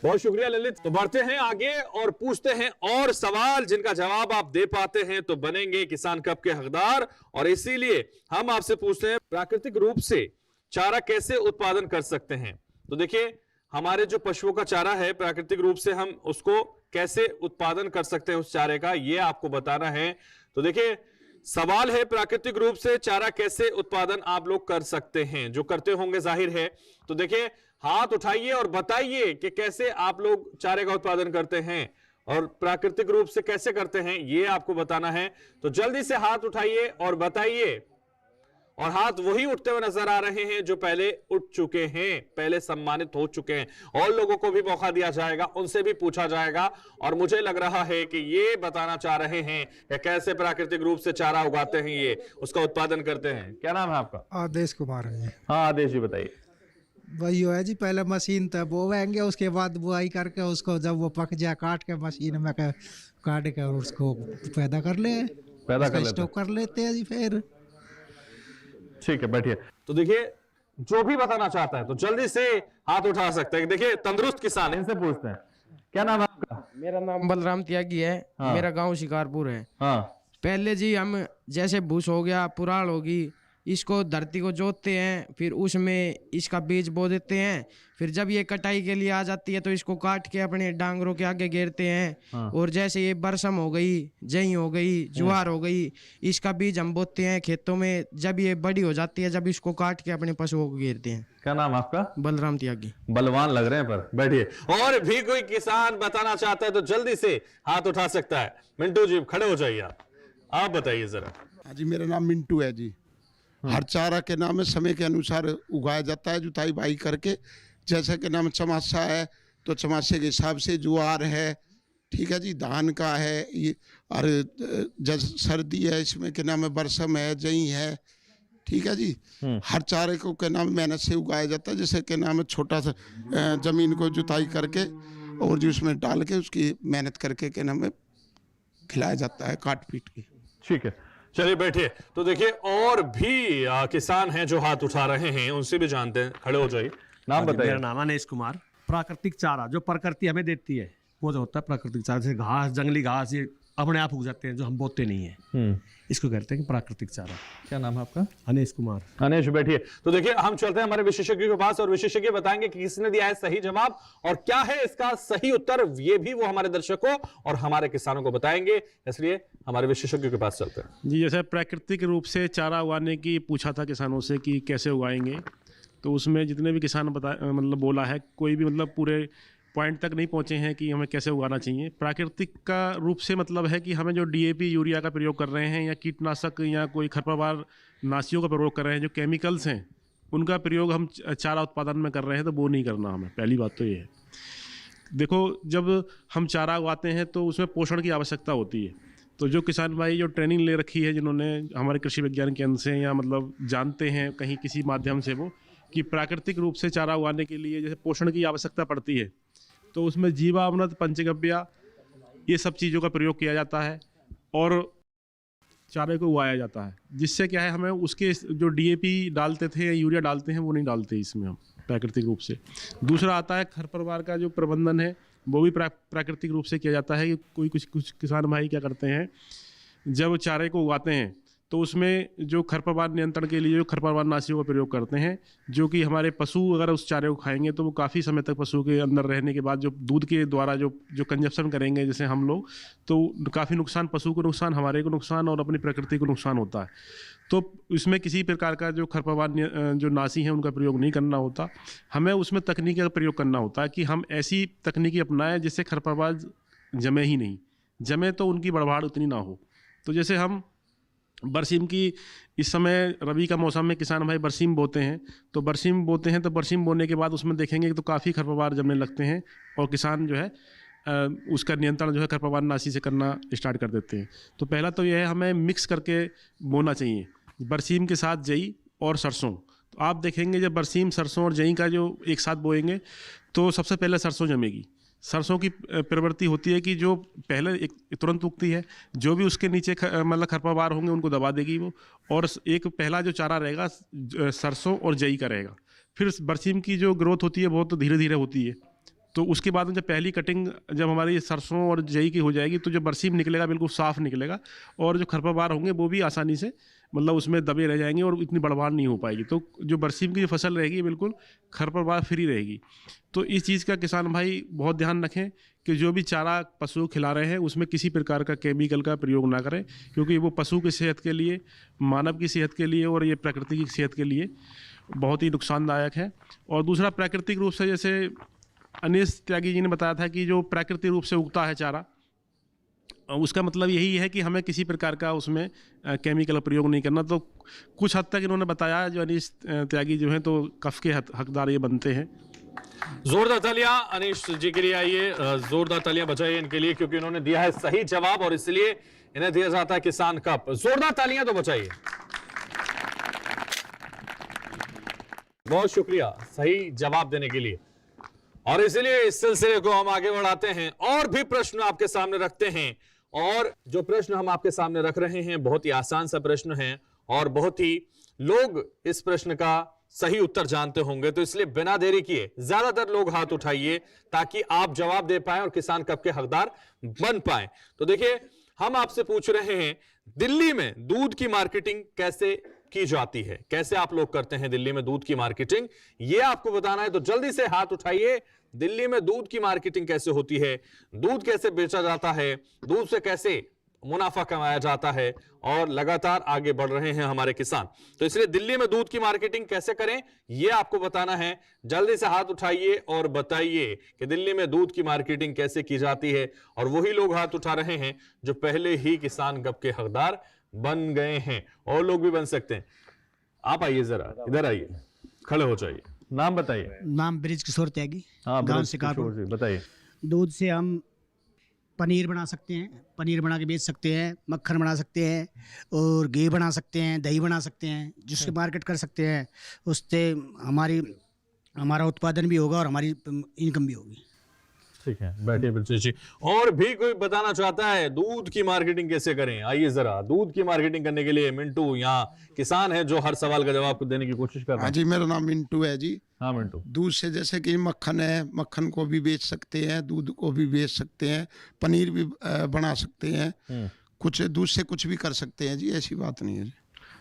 बहुत शुक्रिया ललित। तो बढ़ते हैं आगे और पूछते हैं और सवाल जिनका जवाब आप दे पाते हैं तो बनेंगे किसान कप के हकदार। और इसीलिए हम आपसे पूछते हैं, प्राकृतिक रूप से चारा कैसे उत्पादन कर सकते हैं। तो देखिए हमारे जो पशुओं का चारा है, प्राकृतिक रूप से हम उसको कैसे उत्पादन कर सकते हैं उस चारे का, ये आपको बताना है। तो देखिए सवाल है, प्राकृतिक रूप से चारा कैसे उत्पादन आप लोग कर सकते हैं, जो करते होंगे जाहिर है। तो देखिए हाथ उठाइए और बताइए कि कैसे आप लोग चारे का उत्पादन करते हैं और प्राकृतिक रूप से कैसे करते हैं, ये आपको बताना है। तो जल्दी से हाथ उठाइए और बताइए। और हाथ वही उठते हुए नजर आ रहे हैं जो पहले उठ चुके हैं, पहले सम्मानित हो चुके हैं। और लोगों को भी मौका दिया जाएगा, उनसे भी पूछा जाएगा। और मुझे लग रहा है कि ये बताना चाह रहे हैं कि कैसे प्राकृतिक रूप से चारा उगाते हैं, ये उसका उत्पादन करते हैं। क्या नाम है आपका? आदेश कुमार है। हाँ आदेश जी बताइए। वही है जी, पहले मशीन तक बोवेंगे, उसके बाद बुआई करके उसको जब वो पक जाए काट के मशीन में काट के और उसको पैदा कर स्टॉक कर लेते हैं जी। फिर ठीक है, बैठिए। तो देखिए जो भी बताना चाहता है तो जल्दी से हाथ उठा सकते हैं। देखिए तंदुरुस्त किसान, इनसे पूछते हैं, क्या नाम है आपका? मेरा नाम बलराम त्यागी है। हाँ। मेरा गांव शिकारपुर है। हाँ। पहले जी हम जैसे भूस हो गया, पुराल होगी, इसको धरती को जोतते हैं, फिर उसमें इसका बीज बो देते हैं। फिर जब ये कटाई के लिए आ जाती है तो इसको काट के अपने डांगरों के आगे घेरते हैं। हाँ। और जैसे ये बरसम हो गई, जई हो गई, ज्वार हो गई, इसका बीज हम बोते हैं खेतों में। जब ये बड़ी हो जाती है, जब इसको काट के अपने पशुओं को घेरते हैं। क्या नाम है आपका? बलराम त्यागी। बलवान लग रहे हैं, पर बैठिए। और भी कोई किसान बताना चाहता है तो जल्दी से हाथ उठा सकता है। मिंटू जी खड़े हो जाइए, आप बताइए जरा। हाँ जी, मेरा नाम मिंटू है जी। हर चारा के नाम में समय के अनुसार उगाया जाता है, जुताई बाई करके। जैसे कि नाम चमासा है तो चमासे के हिसाब से, ज्वार है, ठीक है जी, धान का है ये, और जैसे सर्दी है इसमें के नाम है बरसम है, जई है, ठीक है जी। हर चारे को के नाम मेहनत से उगाया जाता है। जैसे के नाम है छोटा सा जमीन को जुताई करके और जो उसमें डाल के उसकी मेहनत करके के नाम है खिलाया जाता है, काट पीट के। ठीक है, चलिए बैठिए। तो देखिए और भी किसान हैं जो हाथ उठा रहे हैं, उनसे भी जानते हैं। खड़े हो जाइए, नाम बताइए। मेरा नाम अनेश कुमार। प्राकृतिक चारा जो प्रकृति हमें देती है वो जो होता है प्राकृतिक चारा, जैसे घास, जंगली घास, ये अपने आप उग जाते हैं जो हम बोते नहीं है, इसको कहते हैं कि प्राकृतिक चारा। क्या नाम है आपका? अनेश कुमार। अनेश बैठिए। तो देखिए हम चलते हैं हमारे विशेषज्ञों के पास और विशेषज्ञ बताएंगे कि किसने दिया है सही जवाब और क्या है इसका सही उत्तर। ये भी वो हमारे दर्शकों और हमारे किसानों को बताएंगे, इसलिए हमारे विशेषज्ञों के पास चलते हैं। जी, जैसे प्राकृतिक रूप से चारा उगाने की पूछा था किसानों से कि कैसे उगाएंगे, तो उसमें जितने भी किसान मतलब बोला है, कोई भी मतलब पूरे पॉइंट तक नहीं पहुंचे हैं कि हमें कैसे उगाना चाहिए। प्राकृतिक का रूप से मतलब है कि हमें जो DAP यूरिया का प्रयोग कर रहे हैं या कीटनाशक या कोई खरपतवार नाशियों का प्रयोग कर रहे हैं, जो केमिकल्स हैं, उनका प्रयोग हम चारा उत्पादन में कर रहे हैं, तो वो नहीं करना हमें। पहली बात तो ये है। देखो, जब हम चारा उगाते हैं तो उसमें पोषण की आवश्यकता होती है। तो जो किसान भाई जो ट्रेनिंग ले रखी है, जिन्होंने हमारे कृषि विज्ञान केंद्र से या मतलब जानते हैं कहीं किसी माध्यम से, वो कि प्राकृतिक रूप से चारा उगाने के लिए जैसे पोषण की आवश्यकता पड़ती है, तो उसमें जीवामृत, पंचगव्य, ये सब चीज़ों का प्रयोग किया जाता है और चारे को उगाया जाता है। जिससे क्या है, हमें उसके जो DAP डालते थे या यूरिया डालते हैं वो नहीं डालते इसमें हम प्राकृतिक रूप से। दूसरा आता है खरपतवार का जो प्रबंधन है, वो भी प्राकृतिक रूप से किया जाता है। कि कुछ किसान भाई क्या करते हैं, जब चारे को उगाते हैं तो उसमें जो खरपतवार नियंत्रण के लिए जो खरपतवार नाशियों का प्रयोग करते हैं, जो कि हमारे पशु अगर उस चारे को खाएंगे तो वो काफ़ी समय तक पशु के अंदर रहने के बाद जो दूध के द्वारा जो कंजप्शन करेंगे जैसे हम लोग, तो काफ़ी नुकसान, पशु को नुकसान, हमारे को नुकसान और अपनी प्रकृति को नुकसान होता है। तो इसमें किसी प्रकार का जो खरपतवार जो नाशी हैं उनका प्रयोग नहीं करना होता। हमें उसमें तकनीकी का प्रयोग करना होता है कि हम ऐसी तकनीकी अपनाएं जिससे खरपतवार जमे ही नहीं, जमे तो उनकी बढ़वाड़ उतनी ना हो। तो जैसे हम बरसीम की इस समय रबी का मौसम में किसान भाई बरसीम बोते हैं, तो बरसीम बोते हैं तो बरसीम बोने के बाद उसमें देखेंगे तो काफ़ी खरपतवार जमने लगते हैं और किसान जो है उसका नियंत्रण जो है खरपतवार नाशी से करना स्टार्ट कर देते हैं। तो पहला तो यह है हमें मिक्स करके बोना चाहिए, बरसीम के साथ जई और सरसों। तो आप देखेंगे जब बरसीम, सरसों और जई का जो एक साथ बोएंगे तो सबसे पहले सरसों जमेगी। सरसों की प्रवृत्ति होती है कि जो पहले एक तुरंत उगती है, जो भी उसके नीचे मतलब खरपतवार होंगे उनको दबा देगी वो, और एक पहला जो चारा रहेगा सरसों और जई का रहेगा। फिर बरसीम की जो ग्रोथ होती है बहुत धीरे धीरे होती है, तो उसके बाद में जब पहली कटिंग जब हमारी सरसों और जई की हो जाएगी तो जो बरसीम निकलेगा बिल्कुल साफ निकलेगा और जो खरपतवार होंगे वो भी आसानी से मतलब उसमें दबे रह जाएंगे और इतनी बढ़वार नहीं हो पाएगी। तो जो बरसीम की जो फसल रहेगी बिल्कुल खरपतवार फ्री रहेगी। तो इस चीज़ का किसान भाई बहुत ध्यान रखें कि जो भी चारा पशु खिला रहे हैं उसमें किसी प्रकार का केमिकल का प्रयोग ना करें, क्योंकि वो पशु की सेहत के लिए, मानव की सेहत के लिए और ये प्रकृति की सेहत के लिए बहुत ही नुकसानदायक है। और दूसरा प्राकृतिक रूप से, जैसे अनीश त्यागी जी ने बताया था कि जो प्राकृतिक रूप से उगता है चारा, उसका मतलब यही है कि हमें किसी प्रकार का उसमें केमिकल प्रयोग नहीं करना। तो कुछ हद तक इन्होंने बताया जो अनीश त्यागी जो हैं तो कफ के हकदार ये बनते हैं। जोरदार तालियां अनीश जी के लिए आइए, जोरदार तालियां बजाइए इनके लिए, क्योंकि इन्होंने दिया है सही जवाब और इसलिए इन्हें दिया जाता है किसान कप। जोरदार तालियां तो बजाइए। बहुत शुक्रिया सही जवाब देने के लिए। और इसलिए इस सिलसिले को हम आगे बढ़ाते हैं और भी प्रश्न आपके सामने रखते हैं। और जो प्रश्न हम आपके सामने रख रहे हैं बहुत ही आसान सा प्रश्न है और बहुत ही लोग इस प्रश्न का सही उत्तर जानते होंगे, तो इसलिए बिना देरी किए ज्यादातर लोग हाथ उठाइए ताकि आप जवाब दे पाएं और किसान कप के हकदार बन पाएं। तो देखिए हम आपसे पूछ रहे हैं, दिल्ली में दूध की मार्केटिंग कैसे की जाती है, कैसे आप लोग करते हैं दिल्ली में दूध की मार्केटिंग, ये आपको बताना है। तो जल्दी से हाथ उठाइए, दिल्ली में दूध की मार्केटिंग कैसे होती है, दूध कैसे बेचा जाता है, दूध से कैसे मुनाफा कमाया जाता है, और लगातार आगे बढ़ रहे हैं हमारे किसान। तो इसलिए दिल्ली में दूध की मार्केटिंग कैसे करें ये आपको बताना है। जल्दी से हाथ उठाइए और बताइए कि दिल्ली में दूध की मार्केटिंग कैसे की जाती है। और वही लोग हाथ उठा रहे हैं जो पहले ही किसान कप के हकदार बन गए हैं, और लोग भी बन सकते हैं। आप आइए, जरा इधर आइए, खड़े हो जाइए। नाम बताइए। नाम ब्रिज किशोर त्यागी, हाँ, गांव शिकारपुर। बताइए। दूध से हम पनीर बना सकते हैं, पनीर बना के बेच सकते हैं, मक्खन बना सकते हैं और घी बना सकते हैं, दही बना सकते हैं, जिसके मार्केट कर सकते हैं। उससे हमारा उत्पादन भी होगा और हमारी इनकम भी होगी। ठीक है, बैठिए बिल्कुल जी। और भी कोई बताना चाहता है दूध की मार्केटिंग कैसे करें? आइए जरा, दूध की मार्केटिंग करने के लिए मिंटू यहाँ किसान है जो हर सवाल का जवाब देने की कोशिश कर रहा है। हाँ जी, मेरा नाम मिंटू है जी। हाँ मिंटू। दूध से जैसे कि मक्खन है, मक्खन को भी बेच सकते हैं, दूध को भी बेच सकते हैं, पनीर भी बना सकते हैं, कुछ दूध से कुछ भी कर सकते हैं जी, ऐसी बात नहीं है जी।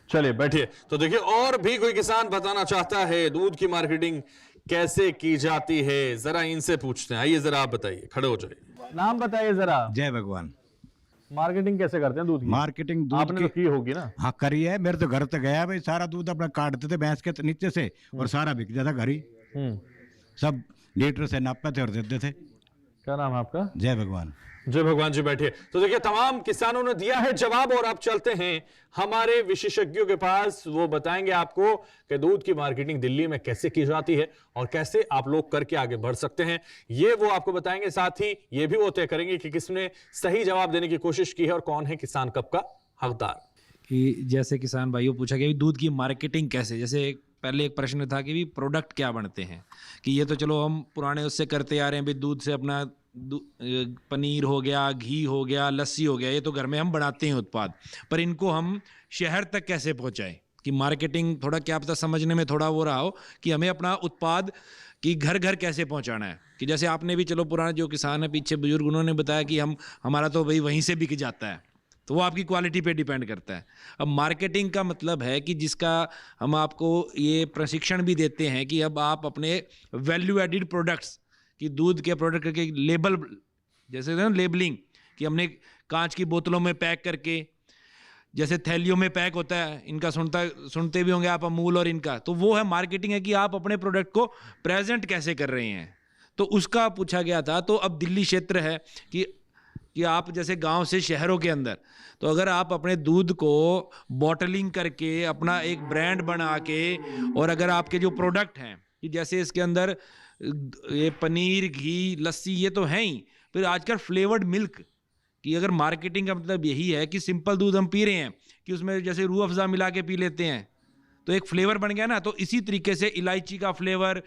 चलिए बैठिए। तो देखिए और भी कोई किसान बताना चाहता है दूध की मार्केटिंग कैसे की जाती है, जरा इनसे पूछते हैं। आइए जरा आप बताइए, खड़े हो जाइए। नाम बताइए जरा। जय भगवान। मार्केटिंग कैसे करते हैं दूध की? मार्केटिंग दूध आपने तो की होगी ना? हाँ करी है, मेरे तो घर तक गया भाई, सारा दूध अपना काटते थे भैंस के नीचे से और सारा बिक जाता घर ही, सब लीटर से नापते थे और देते थे। क्या नाम है आपका? जय भगवान। जय भगवान जी। बैठिए। तो देखिए तमाम किसानों ने दिया है जवाब और अब चलते हैं हमारे विशेषज्ञों के पास। वो बताएंगे आपको कि दूध की मार्केटिंग दिल्ली में कैसे की जाती है और कैसे आप लोग करके आगे बढ़ सकते हैं, ये वो आपको बताएंगे। साथ ही ये भी वो तय करेंगे कि किसने सही जवाब देने की कोशिश की है और कौन है किसान कप का हकदार। कि जैसे किसान भाइयों पूछा कि दूध की मार्केटिंग कैसे, जैसे पहले एक प्रश्न था कि भी प्रोडक्ट क्या बनते हैं, कि ये तो चलो हम पुराने उससे करते आ रहे हैं, भी दूध से अपना पनीर हो गया, घी हो गया, लस्सी हो गया, ये तो घर में हम बनाते हैं उत्पाद, पर इनको हम शहर तक कैसे पहुंचाएं, कि मार्केटिंग थोड़ा क्या पता समझने में थोड़ा वो रहा हो कि हमें अपना उत्पाद कि घर घर कैसे पहुंचाना है। कि जैसे आपने भी चलो पुराने जो किसान है पीछे बुजुर्ग उन्होंने बताया कि हमारा तो भाई वहीं से बिक जाता है, तो वो आपकी क्वालिटी पे डिपेंड करता है। अब मार्केटिंग का मतलब है कि जिसका हम आपको ये प्रशिक्षण भी देते हैं कि अब आप अपने वैल्यू एडिड प्रोडक्ट्स कि दूध के प्रोडक्ट के लेबल, जैसे ना लेबलिंग, कि हमने कांच की बोतलों में पैक करके, जैसे थैलियों में पैक होता है, इनका सुनते भी होंगे आप अमूल और इनका, तो वो है मार्केटिंग है कि आप अपने प्रोडक्ट को प्रेजेंट कैसे कर रहे हैं। तो उसका पूछा गया था। तो अब दिल्ली क्षेत्र है कि आप जैसे गांव से शहरों के अंदर, तो अगर आप अपने दूध को बॉटलिंग करके अपना एक ब्रांड बना के, और अगर आपके जो प्रोडक्ट हैं कि जैसे इसके अंदर ये पनीर, घी, लस्सी ये तो है ही, फिर आजकल फ्लेवर्ड मिल्क कि अगर मार्केटिंग का मतलब यही है कि सिंपल दूध हम पी रहे हैं कि उसमें जैसे रूह अफ़ज़ा मिला के पी लेते हैं तो एक फ्लेवर बन गया ना, तो इसी तरीके से इलायची का फ्लेवर,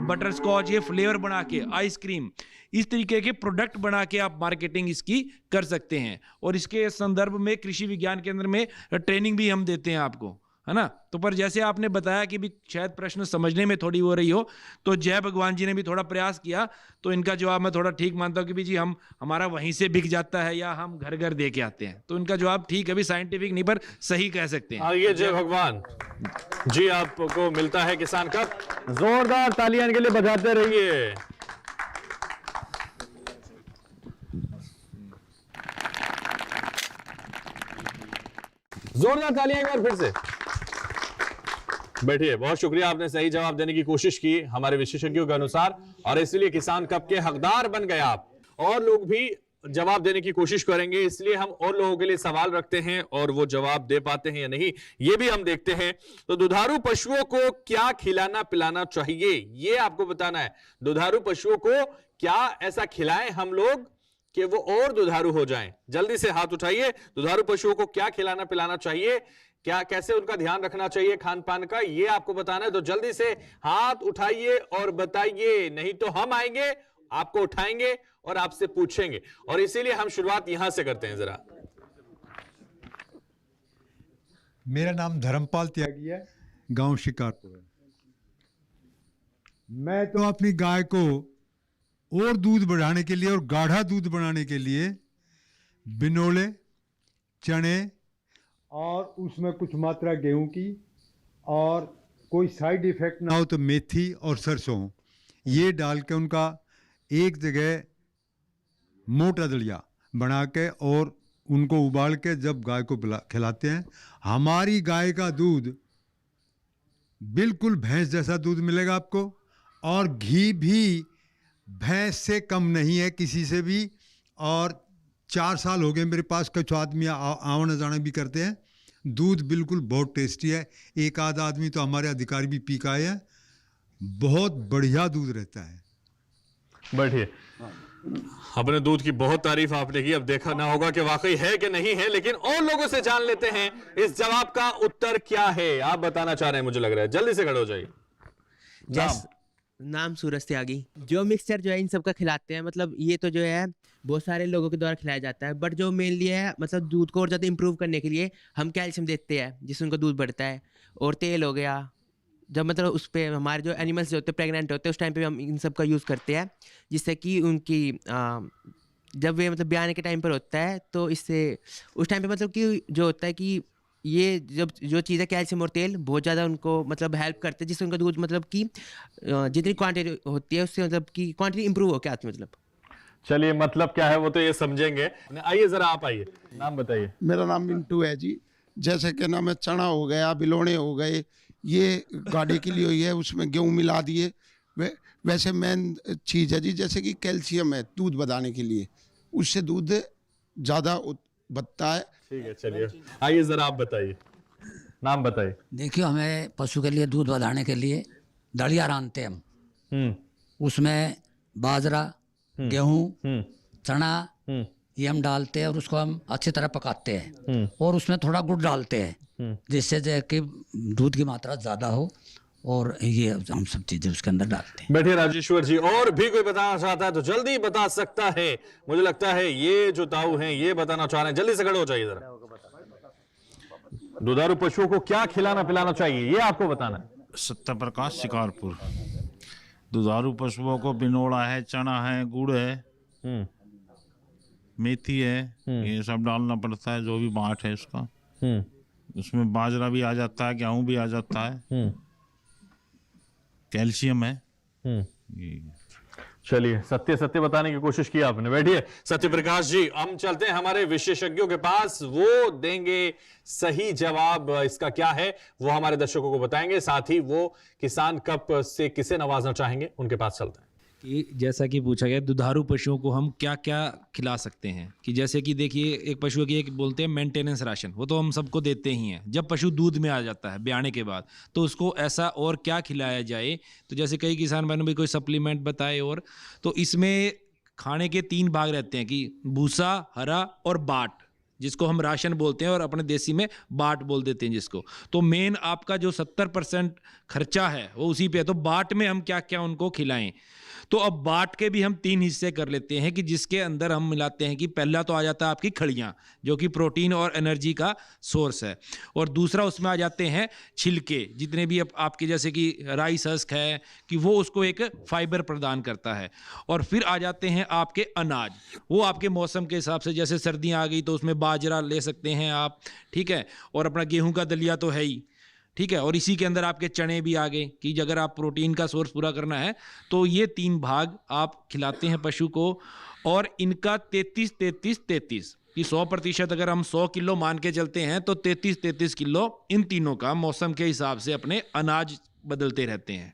बटर स्कॉच, ये फ्लेवर बना के, आइसक्रीम, इस तरीके के प्रोडक्ट बना के आप मार्केटिंग इसकी कर सकते हैं। और इसके संदर्भ में कृषि विज्ञान केंद्र में ट्रेनिंग भी हम देते हैं आपको, है ना। तो पर जैसे आपने बताया कि भी शायद प्रश्न समझने में थोड़ी हो रही हो, तो जय भगवान जी ने भी थोड़ा प्रयास किया, तो इनका जवाब मैं थोड़ा ठीक मानता हूँ कि भी जी हमारा वहीं से बिक जाता है या हम घर घर दे के आते हैं। तो इनका जवाब ठीक है, भी साइंटिफिक नहीं पर सही कह सकते हैं। ये जय भगवान जी आपको मिलता है किसान कप। जोरदार तालियां इनके लिए बजाते रहिए। जोरदार तालियां एक बार फिर से। बैठिए, बहुत शुक्रिया, आपने सही जवाब देने की कोशिश की हमारे विशेषज्ञों के अनुसार, और इसलिए किसान कप के हकदार बन गए आप। और लोग भी जवाब देने की कोशिश करेंगे, इसलिए हम और लोगों के लिए सवाल रखते हैं और वो जवाब दे पाते हैं या नहीं ये भी हम देखते हैं। तो दुधारू पशुओं को क्या खिलाना पिलाना चाहिए, ये आपको बताना है। दुधारू पशुओं को क्या ऐसा खिलाएं हम लोग कि वो और दुधारू हो जाएं? जल्दी से हाथ उठाइए। दुधारू पशुओं को क्या खिलाना पिलाना चाहिए, क्या कैसे उनका ध्यान रखना चाहिए खान पान का, ये आपको बताना है। तो जल्दी से हाथ उठाइए और बताइए, नहीं तो हम आएंगे, आपको उठाएंगे और आपसे पूछेंगे। और इसीलिए हम शुरुआत यहां से करते हैं। जरा, मेरा नाम धर्मपाल त्यागी है, गांव शिकारपुर है। मैं तो अपनी गाय को और दूध बढ़ाने के लिए और गाढ़ा दूध बनाने के लिए बिनोले, चने और उसमें कुछ मात्रा गेहूं की, और कोई साइड इफेक्ट ना हो तो मेथी और सरसों, ये डाल के उनका एक जगह मोटा दलिया बना के और उनको उबाल के जब गाय को खिलाते हैं, हमारी गाय का दूध बिल्कुल भैंस जैसा दूध मिलेगा आपको। और घी भी भैंस से कम नहीं है किसी से भी। और 4 साल हो गए मेरे पास, कुछ आदमी आना जाना भी करते हैं। दूध बिल्कुल बहुत टेस्टी है। एक आध आदमी तो हमारे अधिकारी भी पी के आए हैं, बहुत बढ़िया दूध रहता है। बैठिए, अपने दूध की बहुत तारीफ आपने की, अब देखा ना होगा कि वाकई है कि नहीं है, लेकिन और लोगों से जान लेते हैं इस जवाब का उत्तर क्या है। आप बताना चाह रहे हैं, मुझे लग रहा है, जल्दी से खड़े हो जाइए। नाम सूरज त्यागी। जो मिक्सचर जो है इन सबका खिलाते हैं, मतलब ये तो जो है बहुत सारे लोगों के द्वारा खिलाया जाता है, बट जो मेनली है मतलब दूध को और ज़्यादा इंप्रूव करने के लिए हम कैल्शियम देते हैं जिससे उनका दूध बढ़ता है। और तेल हो गया, जब मतलब उस पर हमारे जो एनिमल्स जो होते हैं प्रेग्नेंट होते हैं उस टाइम पे भी हम इन सब का यूज़ करते हैं, जिससे कि उनकी जब वे मतलब ब्याने के टाइम पर होता है तो इससे उस टाइम पे मतलब कि जो होता है कि ये जब जो चीज़ है कैल्शियम और तेल बहुत ज़्यादा उनको मतलब हेल्प करते हैं, जिससे उनका दूध मतलब कि जितनी क्वांटिटी होती है उससे मतलब कि क्वांटिटी इंप्रूव हो के आती है। मतलब चलिए, मतलब क्या है वो तो ये समझेंगे। आइए जरा, आप आइए, नाम बताइए। मेरा नाम मिंटू है जी। जैसे कि नाम है चना हो गया, बिलोड़े हो गए, ये गाढ़े के लिए हुई है, उसमें गेहूँ मिला दिए। वैसे मेन चीज़ है जी, जैसे कि कैल्शियम है दूध बढ़ाने के लिए, उससे दूध ज़्यादा बनता है। ठीक है, चलिए आइए जरा आप बताइए, नाम बताइए। देखिए, हमें पशु के लिए दूध बढ़ाने के लिए दलिया रांधते हैं हम। उसमें बाजरा, गेहूँ, चना ये हम डालते हैं और उसको हम अच्छी तरह पकाते हैं और उसमें थोड़ा गुड़ डालते हैं जिससे जो कि दूध की मात्रा ज़्यादा हो, और ये हम सब चीज़ें उसके अंदर डालते हैं। बैठिए राजेश्वर जी, और भी कोई बताना चाहता है तो जल्दी बता सकता है। मुझे लगता है ये जो ताऊ हैं ये बताना चाह रहे हैं, जल्दी से खड़े हो जाइए जरा। दुधारू पशुओं को क्या खिलाना पिलाना चाहिए ये आपको बताना है। सत्यप्रकाश शिकारपुर। दुधारू पशुओं को बिनोड़ा है, चना है, गुड़ है, मेथी है, ये सब डालना पड़ता है, जो भी बाट है इसका। उसमें बाजरा भी आ जाता है, गेहूं भी आ जाता है, कैल्शियम है। चलिए, सत्य बताने की कोशिश की आपने। बैठिए सत्य प्रकाश जी, हम चलते हैं हमारे विशेषज्ञों के पास, वो देंगे सही जवाब। इसका क्या है वो हमारे दर्शकों को बताएंगे, साथ ही वो किसान कप से किसे नवाजना चाहेंगे, उनके पास चलते हैं। कि जैसा कि पूछा गया दुधारू पशुओं को हम क्या क्या खिला सकते हैं, कि जैसे कि देखिए एक पशु की एक बोलते हैं मेंटेनेंस राशन, वो तो हम सबको देते ही हैं। जब पशु दूध में आ जाता है ब्याने के बाद, तो उसको ऐसा और क्या खिलाया जाए, तो जैसे कई किसान भाइयों ने भी कोई सप्लीमेंट बताए, और तो इसमें खाने के 3 भाग रहते हैं कि भूसा, हरा और बाट, जिसको हम राशन बोलते हैं और अपने देसी में बाट बोल देते हैं जिसको। तो मेन आपका जो 70% खर्चा है वो उसी पे है। तो बाट में हम क्या क्या उनको खिलाएं, तो अब बाट के भी हम 3 हिस्से कर लेते हैं, कि जिसके अंदर हम मिलाते हैं कि पहला तो आ जाता है आपकी खड़ियाँ, जो कि प्रोटीन और एनर्जी का सोर्स है, और दूसरा उसमें आ जाते हैं छिलके, जितने भी आपके जैसे कि राइस हस्क है, कि वो उसको एक फाइबर प्रदान करता है। और फिर आ जाते हैं आपके अनाज, वो आपके मौसम के हिसाब से, जैसे सर्दियाँ आ गई तो उसमें बाजरा ले सकते हैं आप, ठीक है, और अपना गेहूँ का दलिया तो है ही, ठीक है, और इसी के अंदर आपके चने भी आ गए, कि अगर आप प्रोटीन का सोर्स पूरा करना है तो ये 3 भाग आप खिलाते हैं पशु को। और इनका 33-33-33 कि 100% अगर हम 100 किलो मान के चलते हैं, तो 33-33 किलो इन तीनों का मौसम के हिसाब से अपने अनाज बदलते रहते हैं।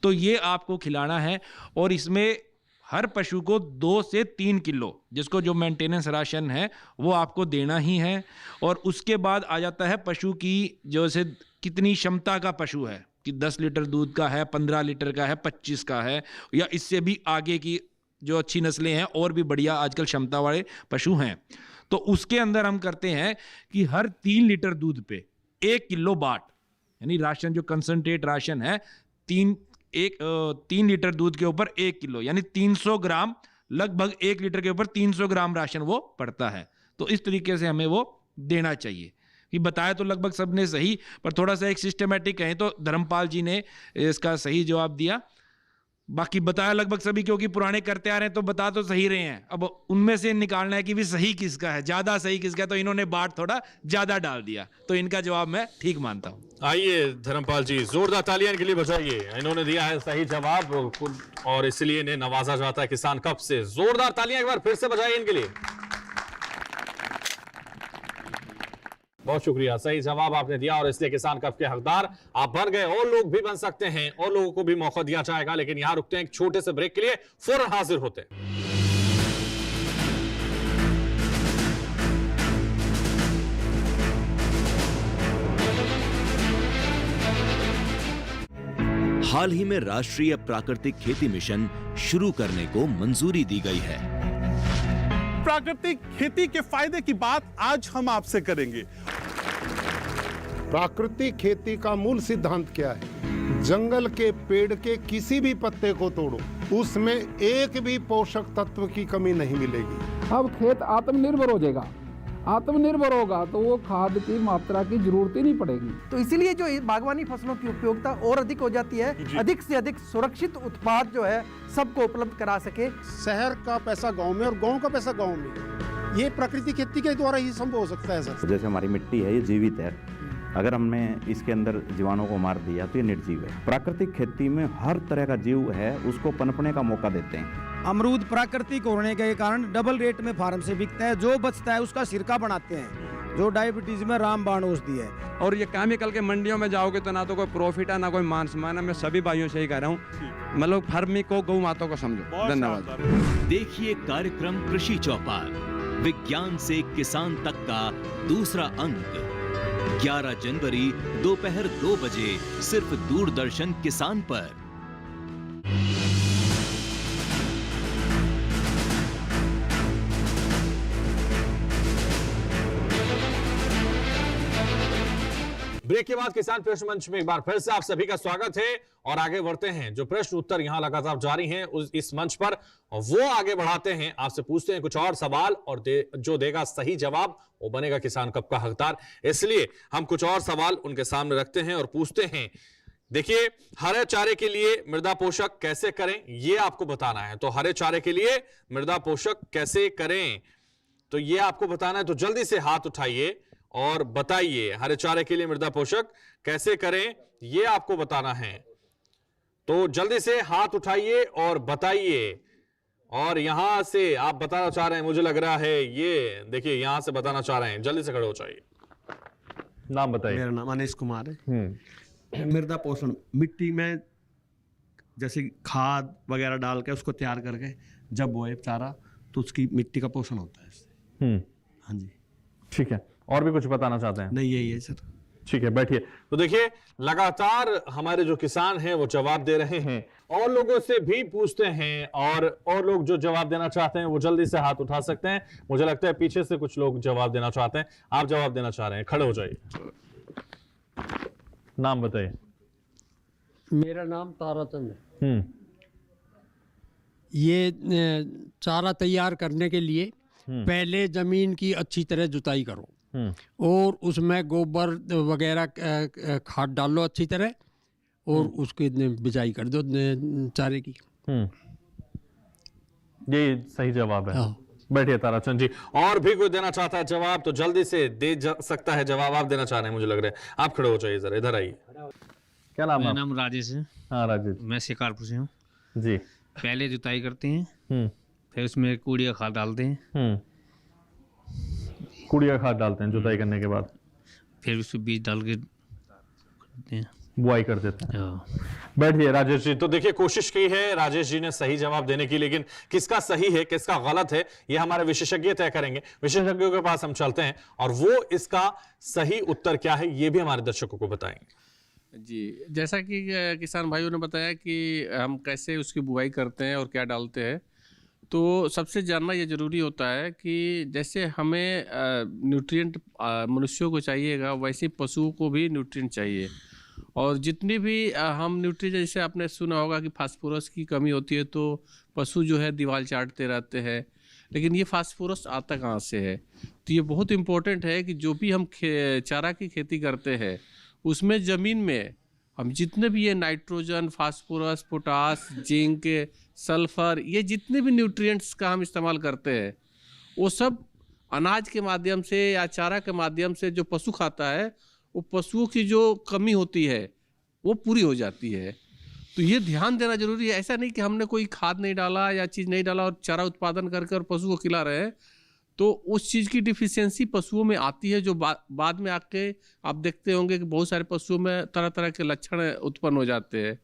तो ये आपको खिलाना है, और इसमें हर पशु को 2 से 3 किलो, जिसको जो मेंटेनेंस राशन है वो आपको देना ही है। और उसके बाद आ जाता है पशु की जो से कितनी क्षमता का पशु है, कि 10 लीटर दूध का है, 15 लीटर का है, 25 का है, या इससे भी आगे की जो अच्छी नस्लें हैं और भी बढ़िया आजकल क्षमता वाले पशु हैं। तो उसके अंदर हम करते हैं कि हर 3 लीटर दूध पे 1 किलो बाट, यानी राशन जो कंसंट्रेट राशन है, 3 लीटर दूध के ऊपर 1 किलो, यानी 300 ग्राम, लगभग 1 लीटर के ऊपर 300 ग्राम राशन वो पड़ता है। तो इस तरीके से हमें वो देना चाहिए। कि बताया तो लगभग सबने सही, पर थोड़ा सा एक सिस्टमेटिक कहें तो धर्मपाल जी ने इसका सही जवाब दिया। बाकी बताया लगभग सभी, क्योंकि पुराने करते आ रहे हैं तो बता तो सही रहे हैं। अब उनमें से निकालना है कि भी सही किसका है, ज्यादा सही किसका है, तो इन्होंने बाट थोड़ा ज्यादा डाल दिया, तो इनका जवाब मैं ठीक मानता हूँ। आइए धर्मपाल जी, जोरदार तालियां इनके लिए बजाइए। इन्होंने दिया है सही जवाब और इसलिए इन्हें नवाजा जाता है किसान कप से। जोरदार तालियां एक बार फिर से बजाइए इनके लिए। बहुत शुक्रिया, सही जवाब आपने दिया और इसलिए किसान कप के हकदार आप बन गए। और लोग भी बन सकते हैं, और लोगों को भी मौका दिया जाएगा। लेकिन यहां रुकते हैं एक छोटे से ब्रेक के लिए, फौरन हाजिर होते हैं। हाल ही में राष्ट्रीय प्राकृतिक खेती मिशन शुरू करने को मंजूरी दी गई है। प्राकृतिक खेती के फायदे की बात आज हम आपसे करेंगे। प्राकृतिक खेती का मूल सिद्धांत क्या है? जंगल के पेड़ के किसी भी पत्ते को तोड़ो, उसमें एक भी पोषक तत्व की कमी नहीं मिलेगी। अब खेत आत्मनिर्भर हो जाएगा। आत्मनिर्भर होगा तो वो खाद की मात्रा की जरूरत ही नहीं पड़ेगी। तो इसीलिए जो बागवानी फसलों की उपयोगिता और अधिक हो जाती है, अधिक से अधिक सुरक्षित उत्पाद जो है सबको उपलब्ध करा सके। शहर का पैसा गांव में और गांव का पैसा गांव में, ये प्राकृतिक खेती के द्वारा ही संभव हो सकता है सर। जैसे हमारी मिट्टी है, ये जीवित है, अगर हमने इसके अंदर जीवाणुओं को मार दिया तो ये निर्जीव है। प्राकृतिक खेती में हर तरह का जीव है, उसको पनपने का मौका देते हैं। अमरूद प्राकृतिक होने के कारण डबल रेट में फार्म से बिकता है। जो बचता है उसका सिरका बनाते हैं, जो डायबिटीज में रामबाण औषधि है। और ये केमिकल के मंडियों में जाओगे तो ना तो कोई प्रॉफिट है ना कोई मान सम्मान है। मैं सभी भाइयों से ही कह रहा हूँ, मतलब फार्मिंग को, गौ माता को समझो। धन्यवाद। देखिए कार्यक्रम कृषि चौपाल, विज्ञान से किसान तक का दूसरा अंक, 11 जनवरी दोपहर 2 बजे सिर्फ दूरदर्शन किसान पर। ब्रेक के बाद किसान प्रश्न मंच में एक बार फिर से आप सभी का स्वागत है और आगे बढ़ते हैं। जो प्रश्न उत्तर यहां लगातार जारी हैं इस मंच पर, वो आगे बढ़ाते हैं, आपसे पूछते हैं कुछ और सवाल, और जो देगा सही जवाब वो बनेगा किसान कप का हकदार। इसलिए हम कुछ और सवाल उनके सामने रखते हैं और पूछते हैं। देखिए, हरे चारे के लिए मृदा पोषक कैसे करें, ये आपको बताना है। तो हरे चारे के लिए मृदा पोषक कैसे करें, तो ये आपको बताना है, तो जल्दी से हाथ उठाइए और बताइए हरे चारे के लिए मृदा पोषक कैसे करें, ये आपको बताना है। तो जल्दी से हाथ उठाइए और बताइए। और यहां से आप बताना चाह रहे हैं, मुझे लग रहा है, ये देखिए यहां से बताना चाह रहे हैं, जल्दी से खड़े हो जाइए। नाम बताइए। मेरा नाम अनिश कुमार है। मृदा पोषण मिट्टी में जैसे खाद वगैरह डाल के उसको तैयार करके जब बोए चारा तो उसकी मिट्टी का पोषण होता है इससे। हाँ जी, ठीक है। और भी कुछ बताना चाहते हैं? नहीं, यही है सर। ठीक है, बैठिए। तो देखिए लगातार हमारे जो किसान हैं वो जवाब दे रहे हैं, और लोगों से भी पूछते हैं, और लोग जो जवाब देना चाहते हैं वो जल्दी से हाथ उठा सकते हैं। मुझे लगता है पीछे से कुछ लोग जवाब देना चाहते हैं। आप जवाब देना चाह रहे हैं, खड़े हो जाइए। नाम बताइए। मेरा नाम ताराचंद है। ये चारा तैयार करने के लिए पहले जमीन की अच्छी तरह जुताई करो और उसमें गोबर वगैरह खाद डाल लो अच्छी तरह और उसकी बिजाई कर दो चारे की। ये सही जवाब है। बैठिए ताराचंद जी। और भी कोई देना चाहता है जवाब तो जल्दी से दे सकता है जवाब। आप देना चाह रहे हैं मुझे लग रहा है, आप खड़े हो जाइए जरा, इधर आइए। क्या नाम है? मेरा नाम राजेश है। हाँ राजेश। मैं शिकारपुर से हूँ जी। पहले जुताई करते हैं, फिर उसमें कूड़ी का खाद डालते हैं। कूड़ी का खाद डालते हैं जुताई करने के बाद, फिर उसमें बीज डाल के करते हैं, बुआई कर देते हैं। बैठिए राजेश जी। तो देखिए कोशिश की है राजेश जी ने सही जवाब देने की, लेकिन किसका सही है किसका गलत है ये हमारे विशेषज्ञ तय करेंगे। विशेषज्ञों के पास हम चलते हैं और वो इसका सही उत्तर क्या है ये भी हमारे दर्शकों को बताएंगे। जी, जैसा कि किसान भाइयों ने बताया कि हम कैसे उसकी बुआई करते हैं और क्या डालते हैं, तो सबसे जानना ये ज़रूरी होता है कि जैसे हमें न्यूट्रिएंट मनुष्यों को चाहिएगा वैसे पशुओं को भी न्यूट्रिएंट चाहिए। और जितनी भी हम न्यूट्रिएंट, जैसे आपने सुना होगा कि फास्फोरस की कमी होती है तो पशु जो है दीवार चाटते रहते हैं, लेकिन ये फास्फोरस आता कहाँ से है? तो ये बहुत इम्पोर्टेंट है कि जो भी हम चारा की खेती करते हैं उसमें ज़मीन में हम जितने भी ये nitrogen, phosphorus, potash, zinc, sulphur, ये जितने भी न्यूट्रिएंट्स का हम इस्तेमाल करते हैं वो सब अनाज के माध्यम से या चारा के माध्यम से जो पशु खाता है वो पशुओं की जो कमी होती है वो पूरी हो जाती है। तो ये ध्यान देना जरूरी है। ऐसा नहीं कि हमने कोई खाद नहीं डाला या चीज़ नहीं डाला और चारा उत्पादन करके और पशु को खिला रहे हैं तो उस चीज़ की डिफिशियंसी पशुओं में आती है, जो बाद में आके आप देखते होंगे कि बहुत सारे पशुओं में तरह तरह के लक्षण उत्पन्न हो जाते हैं।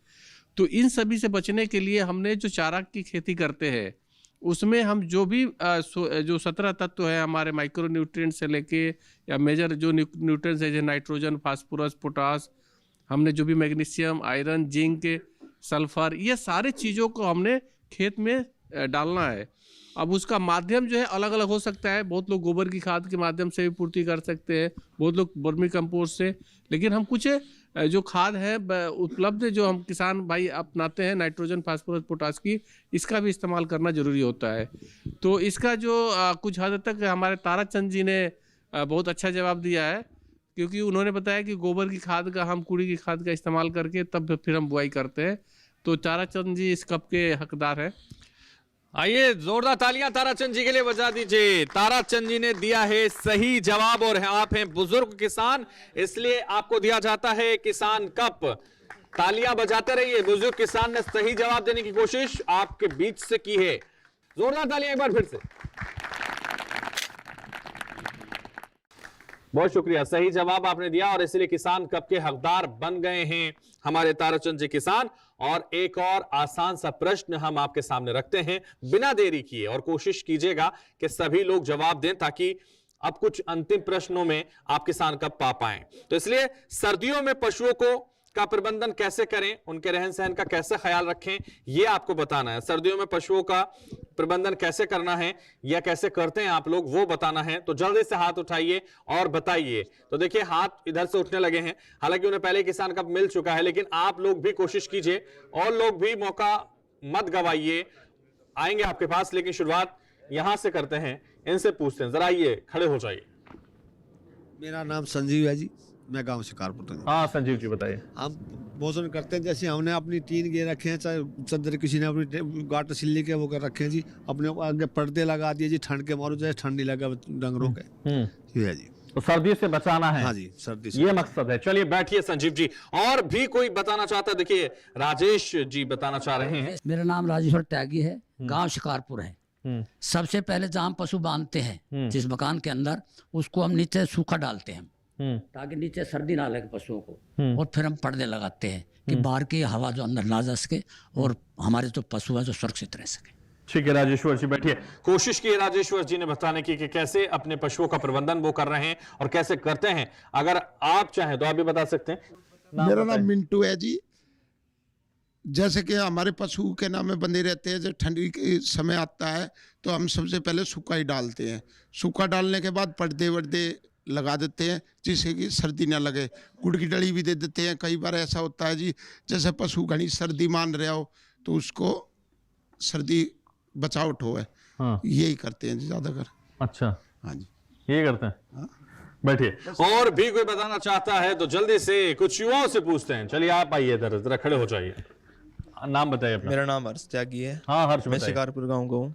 तो इन सभी से बचने के लिए हमने जो चारा की खेती करते हैं उसमें हम जो भी जो 17 तत्व है हमारे माइक्रो न्यूट्रिएंट से लेके या मेजर जो न्यूट्रिएंट्स है जैसे नाइट्रोजन, फास्फोरस, पोटास, हमने जो भी मैग्नीशियम, आयरन, जिंक, सल्फर, ये सारे चीज़ों को हमने खेत में डालना है। अब उसका माध्यम जो है अलग अलग हो सकता है। बहुत लोग गोबर की खाद के माध्यम से भी पूर्ति कर सकते हैं, बहुत लोग वर्मी कंपोस्ट से, लेकिन हम कुछ जो खाद है उपलब्ध जो हम किसान भाई अपनाते हैं नाइट्रोजन, फास्फोरस, पोटास की, इसका भी इस्तेमाल करना ज़रूरी होता है। तो इसका जो कुछ हद तक हमारे ताराचंद जी ने बहुत अच्छा जवाब दिया है, क्योंकि उन्होंने बताया कि गोबर की खाद का, हम कूड़ी की खाद का इस्तेमाल करके तब फिर हम बुआई करते हैं। तो ताराचंद जी इस कप के हकदार हैं। आइए जोरदार तालियां ताराचंद जी के लिए बजा दीजिए। ताराचंद जी ने दिया है सही जवाब और आप हैं बुजुर्ग किसान, इसलिए आपको दिया जाता है किसान कप। तालियां बजाते रहिए। बुजुर्ग किसान ने सही जवाब देने की कोशिश आपके बीच से की है। जोरदार तालियां एक बार फिर से। बहुत शुक्रिया, सही जवाब आपने दिया और इसलिए किसान कप के हकदार बन गए हैं हमारे ताराचंद जी किसान। और एक और आसान सा प्रश्न हम आपके सामने रखते हैं बिना देरी किए, और कोशिश कीजिएगा कि सभी लोग जवाब दें ताकि अब कुछ अंतिम प्रश्नों में आप किसान कप पा पाएं। तो इसलिए सर्दियों में पशुओं का प्रबंधन कैसे करें, उनके रहन सहन का कैसे ख्याल रखें, यह आपको बताना है। सर्दियों में पशुओं का प्रबंधन कैसे करना है या कैसे करते हैं आप लोग, वो बताना है। तो जल्दी से हाथ उठाइए और बताइए। तो देखिए हाथ इधर से उठने लगे हैं, हालांकि उन्हें पहले किसान कप मिल चुका है, लेकिन आप लोग भी कोशिश कीजिए और लोग भी मौका मत गवाइए, आएंगे आपके पास। लेकिन शुरुआत यहां से करते हैं, इनसे पूछते हैं। जरा आइए, खड़े हो जाइए। मेरा नाम संजीव है जी। मैं गांव शिकारपुर तक। हाँ संजीव जी बताइए। हम भोजन करते हैं, जैसे हमने अपनी टीन गे रखे हैं, चाहे चद्दर किसी ने अपनी गाटर सिल्ली के वो कर रखे हैं जी, अपने आगे पर्दे लगा दिए जी, ठंड के मारो जैसे ठंडी लगा डंगरों के, ये है जी। तो सर्दी से बचाना है। हाँ जी, सर्दी से ये मकसद है। चलिए बैठिए संजीव जी। और भी कोई बताना चाहता है? देखिए राजेश जी बताना चाह रहे हैं। मेरा नाम राजेश्वर त्यागी है, गांव शिकारपुर है। सबसे पहले जहाँ हम पशु बांधते हैं जिस मकान के अंदर, उसको हम नीचे सूखा डालते हैं ताकि नीचे सर्दी ना लगे पशुओं को, और फिर हम पर्दे लगाते हैं कि बाहर की हवा जो अंदर ना जा सके और हमारे जो पशु है जो सुरक्षित रह सके। ठीक है राजेश्वर जी बैठिए। कोशिश की राजेश्वर जी ने बताने की कि कैसे अपने पशुओं का प्रबंधन वो कर रहे हैं और कैसे करते हैं। अगर आप चाहें तो आप भी बता सकते हैं। मेरा नाम मिंटू है जी। जैसे कि हमारे पशु के नाम में बंधे रहते हैं, जब ठंडी के समय आता है तो हम सबसे पहले सूखा ही डालते हैं। सूखा डालने के बाद पर्दे वर्दे लगा देते हैं जिससे कि सर्दी ना लगे। गुड़ की डली भी दे देते हैं। कई बार ऐसा होता है जी, जैसे पशु घनी सर्दी मान रहा हो तो उसको सर्दी बचावट हो है। हाँ। यही करते हैं ज्यादातर। अच्छा, हाँ जी, ये करते हैं। हाँ। बैठिए। और भी कोई बताना चाहता है तो जल्दी से कुछ युवाओं से पूछते हैं। चलिए आप आइए इधर, जरा खड़े हो जाइए। नाम बताइए अपना। मेरा नाम हर्ष त्यागी है। हाँ हर्ष, मैं शिकारपुर गांव का हूँ।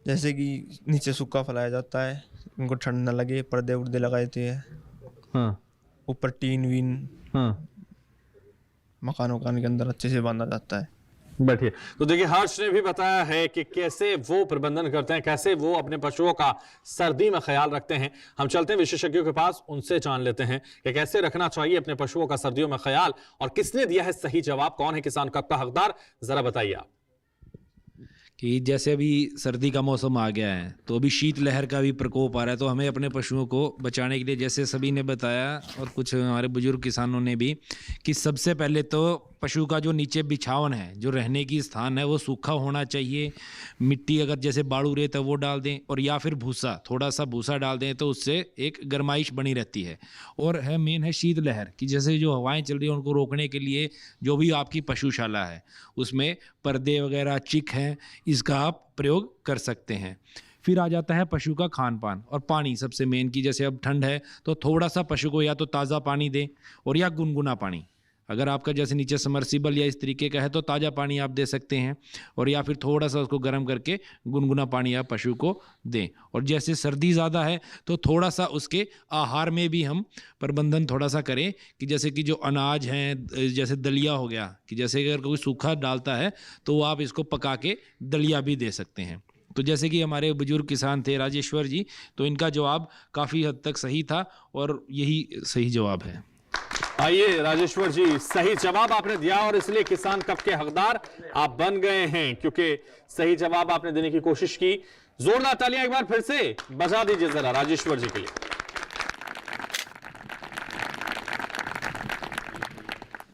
जैसे कि नीचे सूखा फैलाया जाता है, उनको ठंड न लगे, पर्दे उर्दे लगाए थे। हाँ। ऊपर टीन वीन मकान के अंदर अच्छे से बांधा जाता है। बैठिए। तो देखिए हर्ष ने भी बताया है कि कैसे वो प्रबंधन करते हैं, कैसे वो अपने पशुओं का सर्दी में ख्याल रखते हैं। हम चलते हैं विशेषज्ञों के पास, उनसे जान लेते हैं कि कैसे रखना चाहिए अपने पशुओं का सर्दियों में ख्याल, और किसने दिया है सही जवाब, कौन है किसान कप का हकदार, जरा बताइए आप। कि जैसे अभी सर्दी का मौसम आ गया है तो अभी शीतलहर का भी प्रकोप आ रहा है, तो हमें अपने पशुओं को बचाने के लिए, जैसे सभी ने बताया और कुछ हमारे बुजुर्ग किसानों ने भी, कि सबसे पहले तो पशु का जो नीचे बिछावन है, जो रहने की स्थान है, वो सूखा होना चाहिए। मिट्टी अगर जैसे बाड़ू रेत है वो डाल दें, और या फिर भूसा, थोड़ा सा भूसा डाल दें तो उससे एक गर्माइश बनी रहती है। और है मेन है शीतलहर, कि जैसे जो हवाएं चल रही हैं उनको रोकने के लिए जो भी आपकी पशुशाला है उसमें पर्दे वगैरह चिक हैं, इसका आप प्रयोग कर सकते हैं। फिर आ जाता है पशु का खान पान और पानी, सबसे मेन की जैसे अब ठंड है तो थोड़ा सा पशु को या तो ताज़ा पानी दें और या गुनगुना पानी। अगर आपका जैसे नीचे समर्सिबल या इस तरीके का है तो ताज़ा पानी आप दे सकते हैं, और या फिर थोड़ा सा उसको गर्म करके गुनगुना पानी आप पशु को दें। और जैसे सर्दी ज़्यादा है तो थोड़ा सा उसके आहार में भी हम प्रबंधन थोड़ा सा करें, कि जैसे कि जो अनाज हैं, जैसे दलिया हो गया, कि जैसे अगर कोई सूखा डालता है तो आप इसको पका के दलिया भी दे सकते हैं। तो जैसे कि हमारे बुजुर्ग किसान थे राजेश्वर जी, तो इनका जवाब काफ़ी हद तक सही था और यही सही जवाब है। आइए राजेश्वर जी, सही जवाब आपने दिया और इसलिए किसान कप के हकदार आप बन गए हैं, क्योंकि सही जवाब आपने देने की कोशिश की। जोरदार तालियां एक बार फिर से बजा दीजिए जरा राजेश्वर जी के लिए।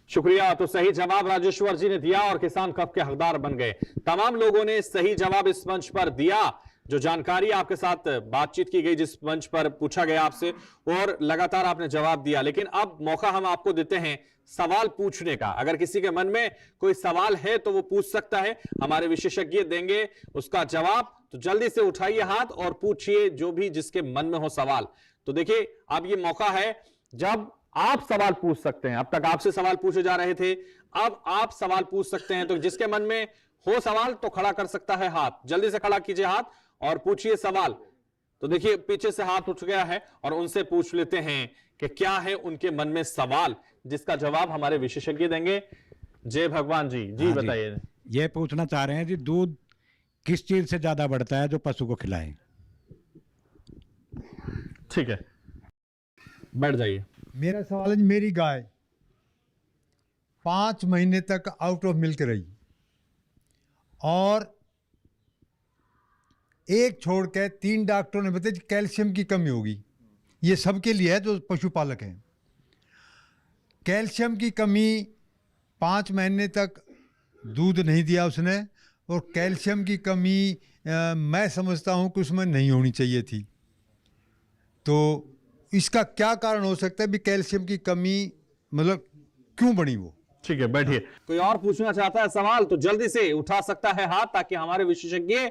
शुक्रिया। तो सही जवाब राजेश्वर जी ने दिया और किसान कप के हकदार बन गए। तमाम लोगों ने सही जवाब इस मंच पर दिया। जो जानकारी आपके साथ बातचीत की गई, जिस मंच पर पूछा गया आपसे, और लगातार आपने जवाब दिया। लेकिन अब मौका हम आपको देते हैं सवाल पूछने का। अगर किसी के मन में कोई सवाल है तो वो पूछ सकता है, हमारे विशेषज्ञ देंगे उसका जवाब। तो जल्दी से उठाइए हाथ और पूछिए जो भी जिसके मन में हो सवाल। तो देखिए अब ये मौका है जब आप सवाल पूछ सकते हैं। अब तक आपसे सवाल पूछे जा रहे थे, अब आप सवाल पूछ सकते हैं। तो जिसके मन में हो सवाल तो खड़ा कर सकता है हाथ। जल्दी से खड़ा कीजिए हाथ और पूछिए सवाल। तो देखिए पीछे से हाथ उठ गया है और उनसे पूछ लेते हैं कि क्या है उनके मन में सवाल, जिसका जवाब हमारे विशेषज्ञ देंगे। जय भगवान जी, जी बताइए। ये पूछना चाह रहे हैं जी, दूध किस चीज से ज्यादा बढ़ता है जो पशु को खिलाएं? ठीक है, बैठ जाइए। मेरा सवाल है, मेरी गाय 5 महीने तक आउट ऑफ मिल्क रही और एक छोड़ के 3 डॉक्टरों ने बताया कैल्शियम की कमी होगी। ये सबके लिए है जो पशुपालक हैं। कैल्शियम की कमी 5 महीने तक दूध नहीं दिया उसने, और कैल्शियम की कमी मैं समझता हूँ कि उसमें नहीं होनी चाहिए थी। तो इसका क्या कारण हो सकता है भी कैल्शियम की कमी मतलब क्यों बनी वो? ठीक है, बैठिए। कोई और पूछना चाहता है सवाल तो जल्दी से उठा सकता है हाथ, ताकि हमारे विशेषज्ञ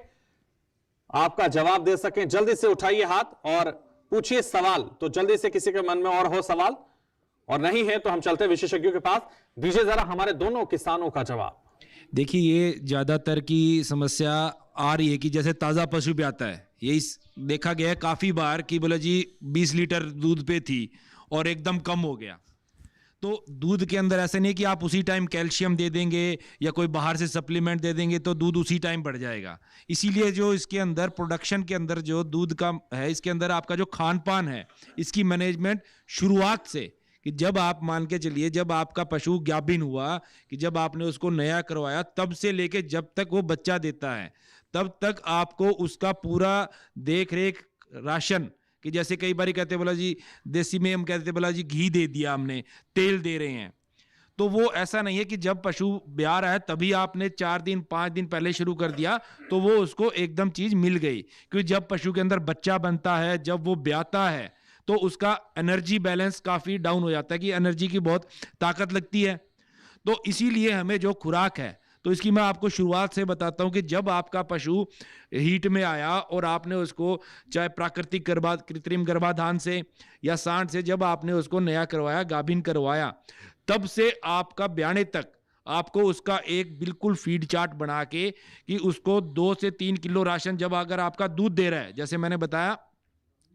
आपका जवाब दे सकें। जल्दी से उठाइए हाथ और पूछिए सवाल। तो जल्दी से किसी के मन में और हो सवाल, और नहीं है तो हम चलते हैं विशेषज्ञों के पास। दीजिए जरा हमारे दोनों किसानों का जवाब। देखिए, ये ज्यादातर की समस्या आ रही है कि जैसे ताजा पशु ब्याता है, ये देखा गया है काफी बार कि बोला जी 20 लीटर दूध पे थी और एकदम कम हो गया। तो दूध के अंदर ऐसा नहीं कि आप उसी टाइम कैल्शियम दे देंगे या कोई बाहर से सप्लीमेंट दे देंगे तो दूध उसी टाइम बढ़ जाएगा। इसीलिए जो इसके अंदर प्रोडक्शन के अंदर जो दूध का है, इसके अंदर आपका जो खान पान है, इसकी मैनेजमेंट शुरुआत से, कि जब आप मान के चलिए जब आपका पशु गाभिन हुआ, कि जब आपने उसको नया करवाया, तब से लेके जब तक वो बच्चा देता है तब तक आपको उसका पूरा देख रेख, राशन, कि जैसे कई बार कहते बोला जी देसी में हम कहते बोला जी घी दे दिया हमने, तेल दे रहे हैं, तो वो ऐसा नहीं है कि जब पशु ब्याह रहा है तभी आपने 4 दिन 5 दिन पहले शुरू कर दिया तो वो उसको एकदम चीज मिल गई। क्योंकि जब पशु के अंदर बच्चा बनता है, जब वो ब्याहता है, तो उसका एनर्जी बैलेंस काफी डाउन हो जाता है, कि एनर्जी की बहुत ताकत लगती है। तो इसीलिए हमें जो खुराक है, तो इसकी मैं आपको शुरुआत से बताता हूं कि जब आपका पशु हीट में आया और आपने उसको चाहे प्राकृतिक कृत्रिम गर्भाधान से या सांड से जब आपने उसको नया करवाया, गाभिन करवाया, तब से आपका ब्याने तक आपको उसका एक बिल्कुल फीड चार्ट बना के कि उसको 2 से 3 किलो राशन, जब अगर आपका दूध दे रहा है, जैसे मैंने बताया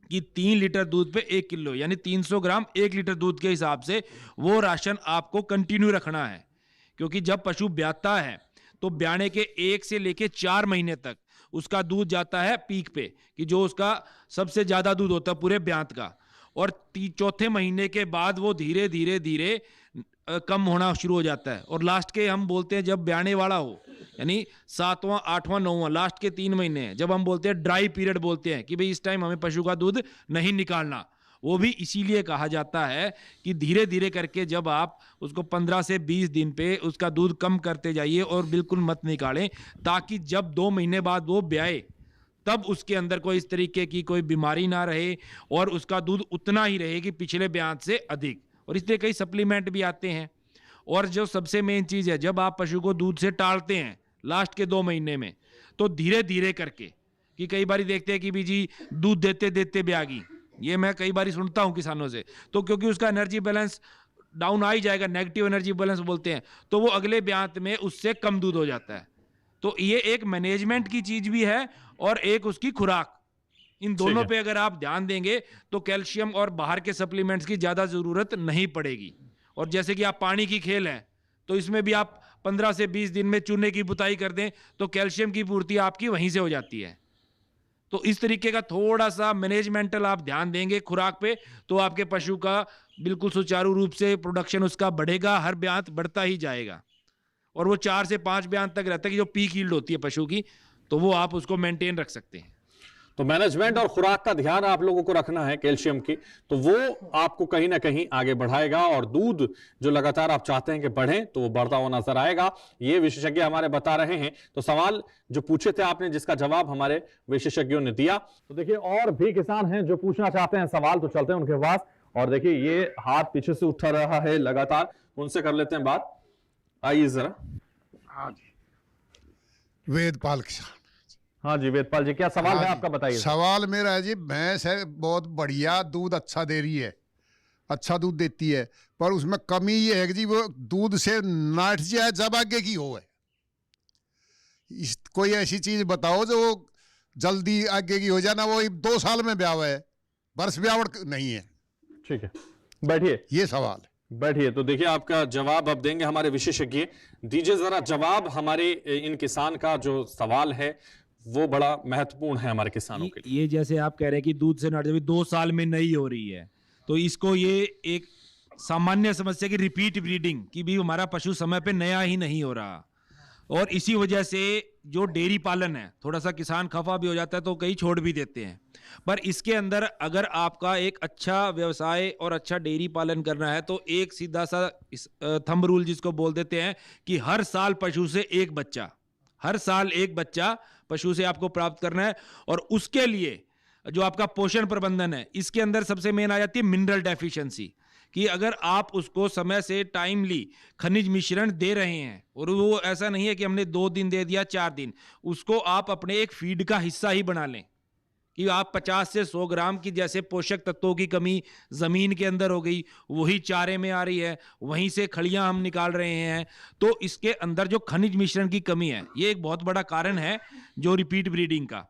कि 3 लीटर दूध पे 1 किलो यानी 300 ग्राम 1 लीटर दूध के हिसाब से वो राशन आपको कंटिन्यू रखना है। क्योंकि जब पशु ब्याता है तो ब्याने के 1 से लेके 4 महीने तक उसका दूध जाता है पीक पे, कि जो उसका सबसे ज्यादा दूध होता है पूरे ब्यांत का, और चौथे महीने के बाद वो धीरे धीरे धीरे कम होना शुरू हो जाता है। और लास्ट के हम बोलते हैं जब ब्याने वाला हो, यानी 7वां 8वां 9वां लास्ट के 3 महीने जब हम बोलते हैं ड्राई पीरियड बोलते हैं, कि भाई इस टाइम हमें पशु का दूध नहीं निकालना, वो भी इसीलिए कहा जाता है कि धीरे धीरे करके जब आप उसको 15 से 20 दिन पे उसका दूध कम करते जाइए और बिल्कुल मत निकालें, ताकि जब 2 महीने बाद वो ब्याए तब उसके अंदर कोई इस तरीके की कोई बीमारी ना रहे और उसका दूध उतना ही रहे कि पिछले ब्यात से अधिक। और इसलिए कई सप्लीमेंट भी आते हैं। और जो सबसे मेन चीज़ है, जब आप पशु को दूध से टालते हैं लास्ट के 2 महीने में, तो धीरे धीरे करके, कि कई बार देखते हैं कि भी जी दूध देते देते ब्यागी, ये मैं कई बार सुनता हूं किसानों से, तो क्योंकि उसका एनर्जी बैलेंस डाउन आ ही जाएगा, नेगेटिव एनर्जी बैलेंस बोलते हैं, तो वो अगले ब्यांत में उससे कम दूध हो जाता है। तो ये एक मैनेजमेंट की चीज भी है और एक उसकी खुराक, इन दोनों पे अगर आप ध्यान देंगे तो कैल्शियम और बाहर के सप्लीमेंट्स की ज्यादा जरूरत नहीं पड़ेगी। और जैसे कि आप पानी की खेल है, तो इसमें भी आप 15 से 20 दिन में चूने की पुताई कर दें तो कैल्शियम की पूर्ति आपकी वहीं से हो जाती है। तो इस तरीके का थोड़ा सा मैनेजमेंटल आप ध्यान देंगे खुराक पे, तो आपके पशु का बिल्कुल सुचारू रूप से प्रोडक्शन उसका बढ़ेगा, हर ब्यांत बढ़ता ही जाएगा। और वो 4 से 5 ब्यांत तक रहता है कि जो पीक यील्ड होती है पशु की, तो वो आप उसको मेंटेन रख सकते हैं। तो मैनेजमेंट और खुराक का ध्यान आप लोगों को रखना है कैल्शियम की, तो वो आपको कहीं ना कहीं आगे बढ़ाएगा और दूध जो लगातार आप चाहते हैं कि बढ़े तो वो बढ़ता हुआ नजर आएगा, ये विशेषज्ञ हमारे बता रहे हैं। तो सवाल जो पूछे थे आपने, जिसका जवाब हमारे विशेषज्ञों ने दिया। तो देखिए और भी किसान हैं जो पूछना चाहते हैं सवाल, तो चलते हैं उनके पास। और देखिए ये हाथ पीछे से उठा रहा है लगातार, उनसे कर लेते हैं बात। आइए जरा। हाँ जी, वेदपाल किसान। हाँ जी वेदपाल जी, क्या सवाल है आपका, बताइए। सवाल मेरा है जी, भैंस है बहुत बढ़िया, दूध अच्छा दे रही है, अच्छा दूध देती है, पर उसमें कमी ये है कि जी वो दूध से नाट जाए जब आगे की हो है। कोई ऐसी चीज बताओ जो जल्दी आगे की हो जाए ना, वो 2 साल में ब्याह है, वर्ष ब्यावट नहीं है। ठीक है, बैठिए, ये सवाल है। बैठिए। तो देखिए आपका जवाब अब देंगे हमारे विशेषज्ञ। दीजिए जरा जवाब हमारे इन किसान का जो सवाल है वो बड़ा महत्वपूर्ण है हमारे किसानों के लिए। ये जैसे आप कह रहे हैं कि दूध से नाट 2 साल में नहीं हो रही है, तो इसको ये एक सामान्य समस्या की रिपीट ब्रीडिंग, कि भी हमारा पशु समय पे नया ही नहीं हो रहा, और इसी वजह से जो डेयरी पालन है थोड़ा सा किसान खफा भी हो जाता है, तो कई छोड़ भी देते हैं। पर इसके अंदर अगर आपका एक अच्छा व्यवसाय और अच्छा डेयरी पालन करना है, तो एक सीधा सा थंब रूल जिसको बोल देते हैं कि हर साल पशु से एक बच्चा, हर साल एक बच्चा पशु से आपको प्राप्त करना है। और उसके लिए जो आपका पोषण प्रबंधन है, इसके अंदर सबसे मेन आ जाती है मिनरल डेफिशिएंसी, कि अगर आप उसको समय से टाइमली खनिज मिश्रण दे रहे हैं, और वो ऐसा नहीं है कि हमने 2 दिन दे दिया 4 दिन, उसको आप अपने एक फीड का हिस्सा ही बना लें, कि आप 50 से 100 ग्राम की जैसे पोषक तत्वों की कमी जमीन के अंदर हो गई, वही चारे में आ रही है, वहीं से खलियां हम निकाल रहे हैं, तो इसके अंदर जो खनिज मिश्रण की कमी है, ये एक बहुत बड़ा कारण है जो रिपीट ब्रीडिंग का,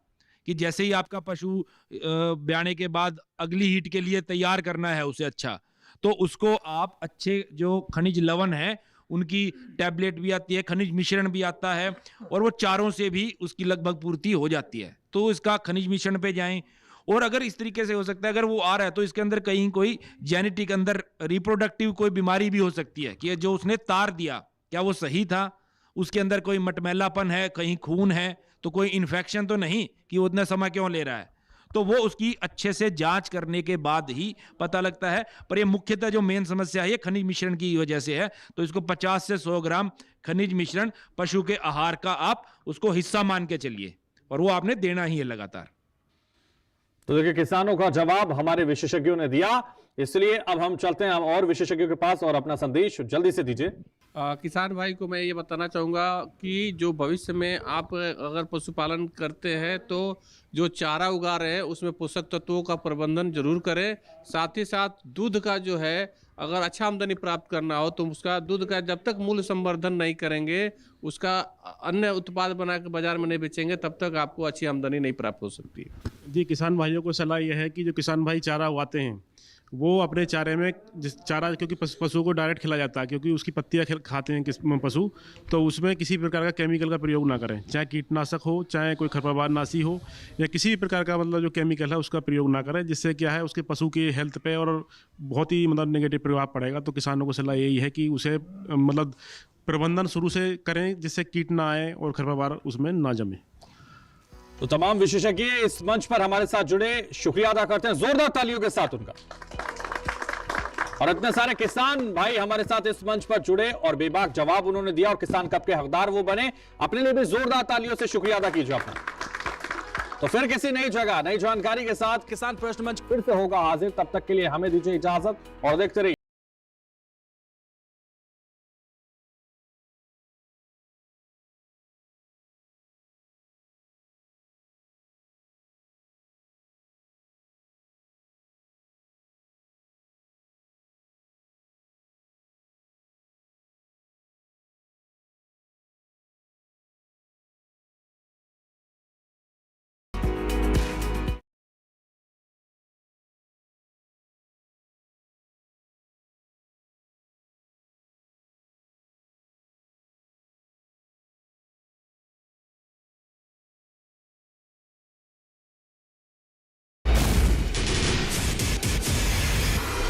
कि जैसे ही आपका पशु ब्याने के बाद अगली हीट के लिए तैयार करना है उसे अच्छा, तो उसको आप अच्छे जो खनिज लवण है उनकी टैबलेट भी आती है, खनिज मिश्रण भी आता है, और वो चारों से भी उसकी लगभग पूर्ति हो जाती है। तो इसका खनिज मिश्रण पे जाएं, और अगर इस तरीके से हो सकता है, अगर वो आ रहा है तो इसके अंदर कहीं कोई जेनेटिक अंदर रिप्रोडक्टिव कोई बीमारी भी हो सकती है, कि जो उसने तार दिया क्या वो सही था, उसके अंदर कोई मटमैलापन है, कहीं खून है, तो कोई इन्फेक्शन तो नहीं कि वो इतना समय क्यों ले रहा है। तो वो उसकी अच्छे से जांच करने के बाद ही पता लगता है। पर ये मुख्यतः जो मेन समस्या है ये खनिज मिश्रण की वजह से है। तो इसको 50 से 100 ग्राम खनिज मिश्रण पशु के आहार का आप उसको हिस्सा मान के चलिए, और वो आपने देना ही है लगातार। तो देखिए किसानों का जवाब हमारे विशेषज्ञों ने दिया, इसलिए अब हम चलते हैं हम और विशेषज्ञों के पास, और अपना संदेश जल्दी से दीजिए। किसान भाई को मैं ये बताना चाहूँगा कि जो भविष्य में आप अगर पशुपालन करते हैं तो जो चारा उगा रहे हैं उसमें पोषक तत्वों का प्रबंधन जरूर करें। साथ ही साथ दूध का जो है अगर अच्छा आमदनी प्राप्त करना हो तो उसका दूध का जब तक मूल्य संवर्धन नहीं करेंगे, उसका अन्य उत्पाद बना के बाजार में नहीं बेचेंगे, तब तक आपको अच्छी आमदनी नहीं प्राप्त हो सकती। जी, किसान भाइयों को सलाह यह है कि जो किसान भाई चारा उगाते हैं वो अपने चारे में जिस चारा, क्योंकि पशुओं को डायरेक्ट खिलाया जाता है, क्योंकि उसकी पत्तियां खाते हैं पशु, तो उसमें किसी प्रकार का केमिकल का प्रयोग ना करें, चाहे कीटनाशक हो, चाहे कोई खरपतवार नाशी हो, या किसी भी प्रकार का मतलब जो केमिकल है उसका प्रयोग ना करें, जिससे क्या है उसके पशु की हेल्थ पे और बहुत ही मतलब नेगेटिव प्रभाव पड़ेगा। तो किसानों को सलाह यही है कि उसे मतलब प्रबंधन शुरू से करें जिससे कीट ना आए और खरपतवार उसमें ना जमे। तो तमाम विशेषज्ञ इस मंच पर हमारे साथ जुड़े, शुक्रिया अदा करते हैं जोरदार तालियों के साथ उनका। और इतने सारे किसान भाई हमारे साथ इस मंच पर जुड़े और बेबाक जवाब उन्होंने दिया, और किसान कप के हकदार वो बने, अपने लिए भी जोरदार तालियों से शुक्रिया अदा कीजिए अपना। तो फिर किसी नई जगह नई जानकारी के साथ किसान प्रश्न मंच फिर से होगा हाजिर, तब तक के लिए हमें दीजिए इजाजत और देखते रहिए